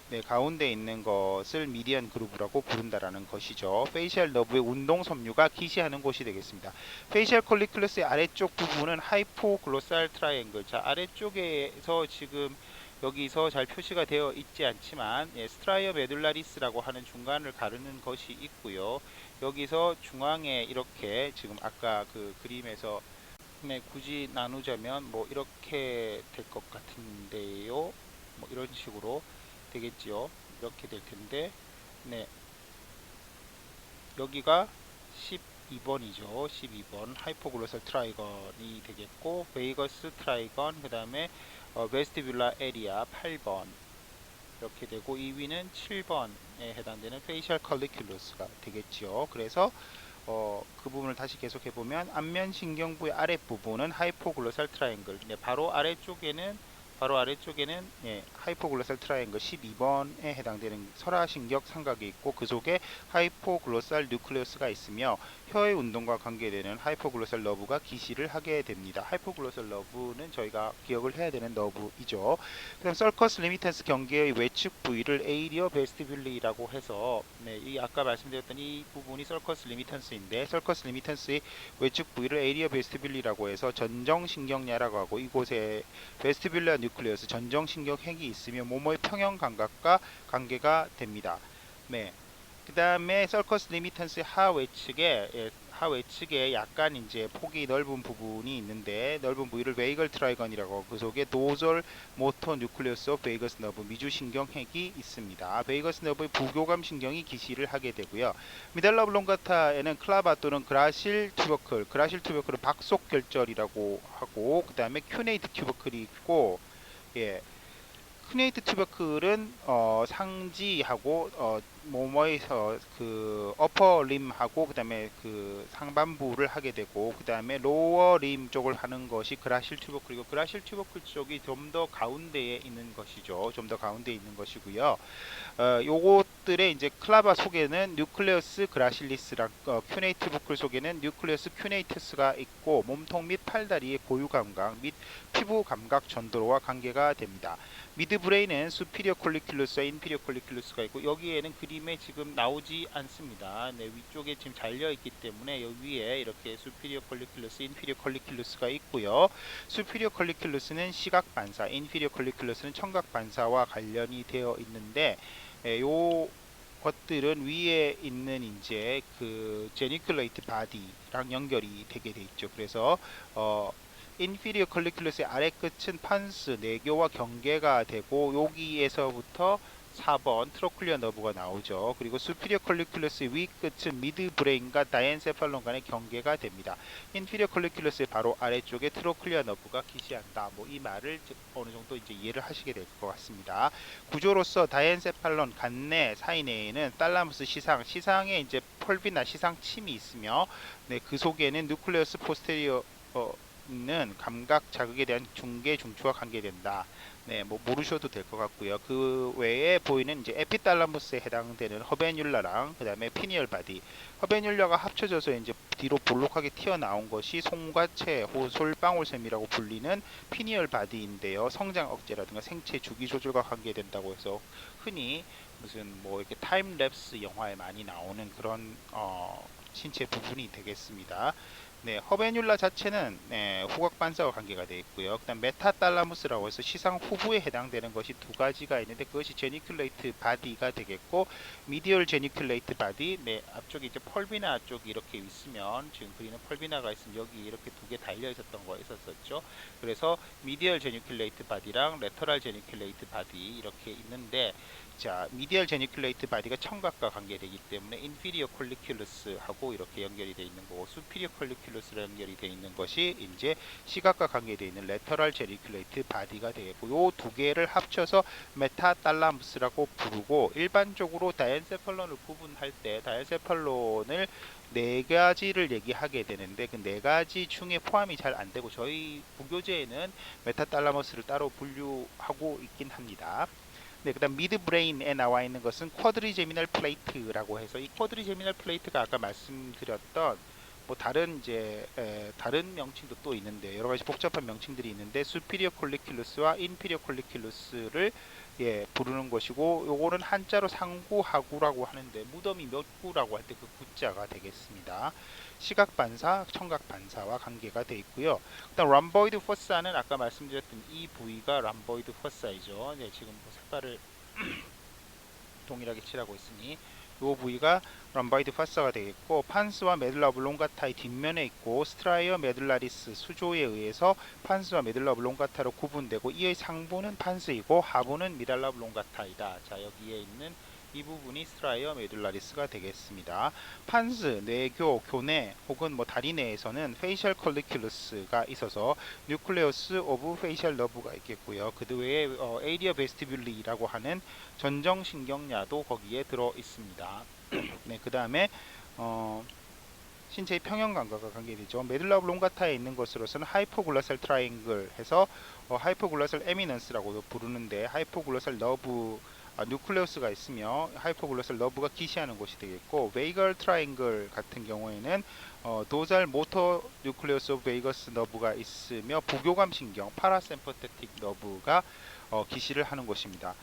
네, 가운데 있는 것을 미디안 그루브라고 부른다라는 것이죠. 페이셜 너브의 운동 섬유가 기시하는 곳이 되겠습니다. 페이셜 콜리큘러스의 아래쪽 부분은 하이포글로살 트라이앵글. 자, 아래쪽에서 지금 여기서 잘 표시가 되어 있지 않지만, 예, 스트라이어 메둘라리스라고 하는 중간을 가르는 것이 있고요. 여기서 중앙에 이렇게 지금 아까 그 그림에서, 네, 굳이 나누자면 뭐 이렇게 될 것 같은데요. 뭐 이런 식으로 되겠지요. 이렇게 될 텐데, 네, 여기가 12번이죠. 12번 하이포글로설 트라이건이 되겠고, 베이거스 트라이건, 그 다음에 베스티뷸라 에리아 8번 이렇게 되고, 2위는 7번에 해당되는 페이셜 컬리큘러스가 되겠죠. 그래서 그 부분을 다시 계속해 보면 안면 신경부의 아랫부분은 하이포글로살 트라이앵글. 네, 바로 아래쪽에는, 예, 하이포글로살 트라이앵글 12번에 해당되는 설하신경 삼각이 있고 그 속에 하이포글로살 뉴클레우스가 있으며 혀의 운동과 관계되는 하이포글로살 너브가 기시를 하게 됩니다. 하이포글로살 너브는 저희가 기억을 해야 되는 너브이죠. 그다음 서커스 리미턴스 경계의 외측 부위를 에이리어 베스티뷸리라고 해서, 네, 이 아까 말씀드렸던 이 부분이 서커스 리미턴스인데, 서커스 리미턴스의 외측 부위를 에이리어 베스티뷸리라고 해서 전정신경냐라고 하고, 이곳에 베스티뷸라 뉴클레우스 전정신경핵이 있으며 모모의 평형 감각과 관계가 됩니다. 네. 그 다음에 서커스 리미턴스 하외측에, 예, 하외측에 약간 이제 폭이 넓은 부분이 있는데 넓은 부위를 베이글 트라이건이라고 하고 그 속에 도절 모토 뉴클레우스 오브 베이거스 너브 미주신경핵이 있습니다. 베이거스 너브의 부교감 신경이 기시를 하게 되고요. 미달라 블롱가타에는 클라바 또는 그라실 튜버클은 박속 결절이라고 하고 그 다음에 큐네이트 튜버클이 있고, 예, 크네이트 튜버클은 상지하고 모모에서 그 어퍼 림하고 그다음에 그 상반부를 하게 되고 그다음에 로어 림 쪽을 하는 것이 그라실 튜버클이고 그라실 튜버클 쪽이 좀 더 가운데에 있는 것이죠. 좀 더 가운데에 있는 것이고요. 요것들의 이제 클라바 속에는 뉴클레우스 그라실리스랑 큐네이트 부클 속에는 뉴클레우스 큐네이트스가 있고 몸통 및 팔다리의 고유 감각 및 피부 감각 전도로와 관계가 됩니다. 미드 브레인은 수피리어 콜리큘러스와 인피리어 콜리큘러스가 있고 여기에는 그림에 지금 나오지 않습니다. 네, 위쪽에 지금 잘려 있기 때문에 여기 위에 이렇게 수피리어 콜리큘러스, 인피리어 콜리큘러스가 있고요. 수피리어 콜리큘러스는 시각 반사, 인피리어 콜리큘러스는 청각 반사와 관련이 되어 있는데, 요 것들은 위에 있는 이제 그 제니큘레이트 바디랑 연결이 되게 돼 있죠. 그래서 인피리어 컬리큘러스의 아래 끝은 판스 내교와 경계가 되고 여기에서부터 4번 트로클리어 너브가 나오죠. 그리고 수피리어 컬리큘러스의 위 끝은 미드 브레인과 다이엔세팔론 간의 경계가 됩니다. 인피리어 컬리큘러스의 바로 아래쪽에 트로클리어 너브가 기시한다. 뭐 이 말을 어느 정도 이제 이해를 하시게 될 것 같습니다. 구조로서 다이엔세팔론 간내 사이 내에는 탈라무스 시상에 이제 펄비나 시상침이 있으며 네, 그 속에는 누클레우스 포스테리어는 감각 자극에 대한 중계 중추와 관계된다. 네, 뭐 모르셔도 될 것 같고요. 그 외에 보이는 이제 에피달라무스에 해당되는 허베뉴라랑 그다음에 피니얼 바디, 허베뉴라가 합쳐져서 이제 뒤로 볼록하게 튀어나온 것이 송과체, 솔방울샘이라고 불리는 피니얼 바디인데요. 성장 억제라든가 생체 주기 조절과 관계된다고 해서 흔히 무슨 뭐 이렇게 타임랩스 영화에 많이 나오는 그런 신체 부분이 되겠습니다. 네, 허베뉴라 자체는 네, 후각 반사와 관계가 되어 있고요. 그다음 메타달라무스라고 해서 시상 후부에 해당되는 것이 두 가지가 있는데 그것이 제니큘레이트 바디가 되겠고 미디얼 제니큘레이트 바디, 네, 앞쪽에 이제 펄비나 쪽이 이렇게 있으면 지금 그리는 펄비나가 있으면 여기 이렇게 두 개 달려 있었던 거 있었었죠. 그래서 미디얼 제니큘레이트 바디랑 레터럴 제니큘레이트 바디 이렇게 있는데 자, 미디얼 제니큘레이트 바디가 청각과 관계되기 때문에 인피리어 콜리큘러스하고 이렇게 연결이 되어 있는 거고 수피리어 콜리큘러스로 연결이 되어 있는 것이 이제 시각과 관계되어 있는 레터럴 제니큘레이트 바디가 되겠고 요 두 개를 합쳐서 메타달라무스라고 부르고 일반적으로 다이엔세팔론을 구분할 때 다이엔세팔론을 네 가지를 얘기하게 되는데 그 네 가지 중에 포함이 잘 안 되고 저희 부교재에는 메타달라머스를 따로 분류하고 있긴 합니다. 네, 그다음 미드 브레인에 나와 있는 것은 쿼드리제미널 플레이트라고 해서 이 쿼드리제미널 플레이트가 아까 말씀드렸던 뭐 다른 이제 다른 명칭도 또 있는데 여러 가지 복잡한 명칭들이 있는데 수피리어 콜리큘루스와 인피리어 콜리큘루스를 예, 부르는 것이고 요거는 한자로 상구하구라고 하는데 무덤이 몇 구라고 할 때 그 구자가 되겠습니다. 시각 반사, 청각 반사와 관계가 되어 있고요. 일단 람보이드 포사는 아까 말씀드렸던 이 부위가 람보이드 포사이죠. 네, 지금 뭐 색깔을 동일하게 칠하고 있으니 이 부위가 람보이드 포사가 되겠고 판스와 메둘라 오블롱가타의 뒷면에 있고 스트라이어 메둘라리스 수조에 의해서 판스와 메둘라 오블롱가타로 구분되고 이의 상부는 판스이고 하부는 미랄라 오블롱가타이다. 자, 여기에 있는 이 부분이 스트라이어 메둘라리스가 되겠습니다. 판스, 뇌교, 교내 혹은 뭐 다리 내에서는 페이셜 컬리큘러스가 있어서 뉴클레우스 오브 페이셜 너브가 있겠고요. 그 외에 에이리어 베스티뷸리라고 하는 전정신경야도 거기에 들어 있습니다. 네, 그 다음에 신체의 평형 감각과 관계되죠. 메둘라 오블롱가타에 있는 것으로서는 하이포글로살 트라이앵글 해서 하이포글로살 에미넌스라고도 부르는데 하이포글로살 너브 뉴클레우스가 있으며 하이포글로살 너브가 기시하는 곳이 되겠고 베이걸 트라이앵글 같은 경우에는 도잘 모터 뉴클레우스 오브 베이거스 너브가 있으며 부교감 신경 파라셈퍼테틱 너브가 기시를 하는 곳입니다.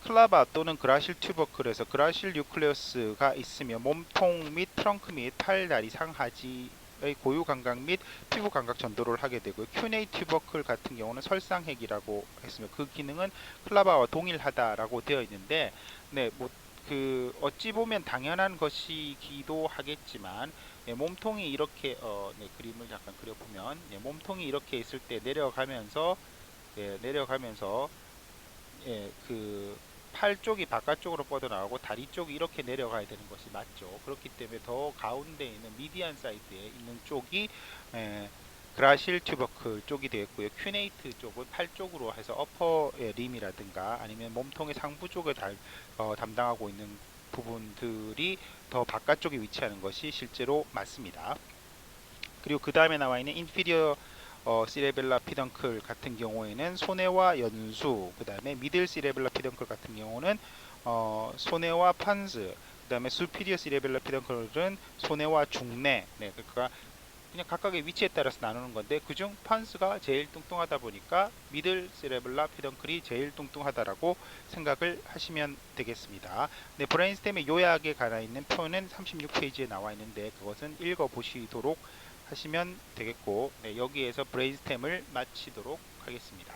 클라바 또는 그라실 튜버클에서 그라실 뉴클레우스가 있으며 몸통 및 트렁크 및 팔, 다리, 상하지의 고유 감각 및 피부 감각 전도를 하게 되고요. 큐네이 튜버클 같은 경우는 설상핵이라고 했으며 그 기능은 클라바와 동일하다라고 되어 있는데 네, 뭐 그 어찌 보면 당연한 것이기도 하겠지만 네, 몸통이 이렇게 네, 그림을 잠깐 그려보면 네, 몸통이 이렇게 있을 때 내려가면서 예, 그 팔 쪽이 바깥쪽으로 뻗어나가고 다리 쪽이 이렇게 내려가야 되는 것이 맞죠. 그렇기 때문에 더 가운데 있는 미디안 사이드에 있는 쪽이 그라실 튜버클 쪽이 되겠고요. 큐네이트 쪽은 팔 쪽으로 해서 어퍼 림이라든가 아니면 몸통의 상부 쪽을 담당하고 있는 부분들이 더 바깥쪽에 위치하는 것이 실제로 맞습니다. 그리고 그 다음에 나와 있는 인피리어 시레벨라 피덩클 같은 경우에는 소뇌와 연수, 그 다음에 미들 시레벨라 피덩클 같은 경우는 소뇌와 판스, 그 다음에 수피리어 시레벨라 피덩클은 소뇌와 중뇌, 네, 그러니까 그냥 각각의 위치에 따라서 나누는 건데 그중 판스가 제일 뚱뚱하다 보니까 미들 시레벨라 피덩클이 제일 뚱뚱하다라고 생각을 하시면 되겠습니다. 네, 브레인스템의 요약에 관한 있는 표는 36페이지에 나와 있는데 그것은 읽어 보시도록 하시면 되겠고 네, 여기에서 브레인스템을 마치도록 하겠습니다.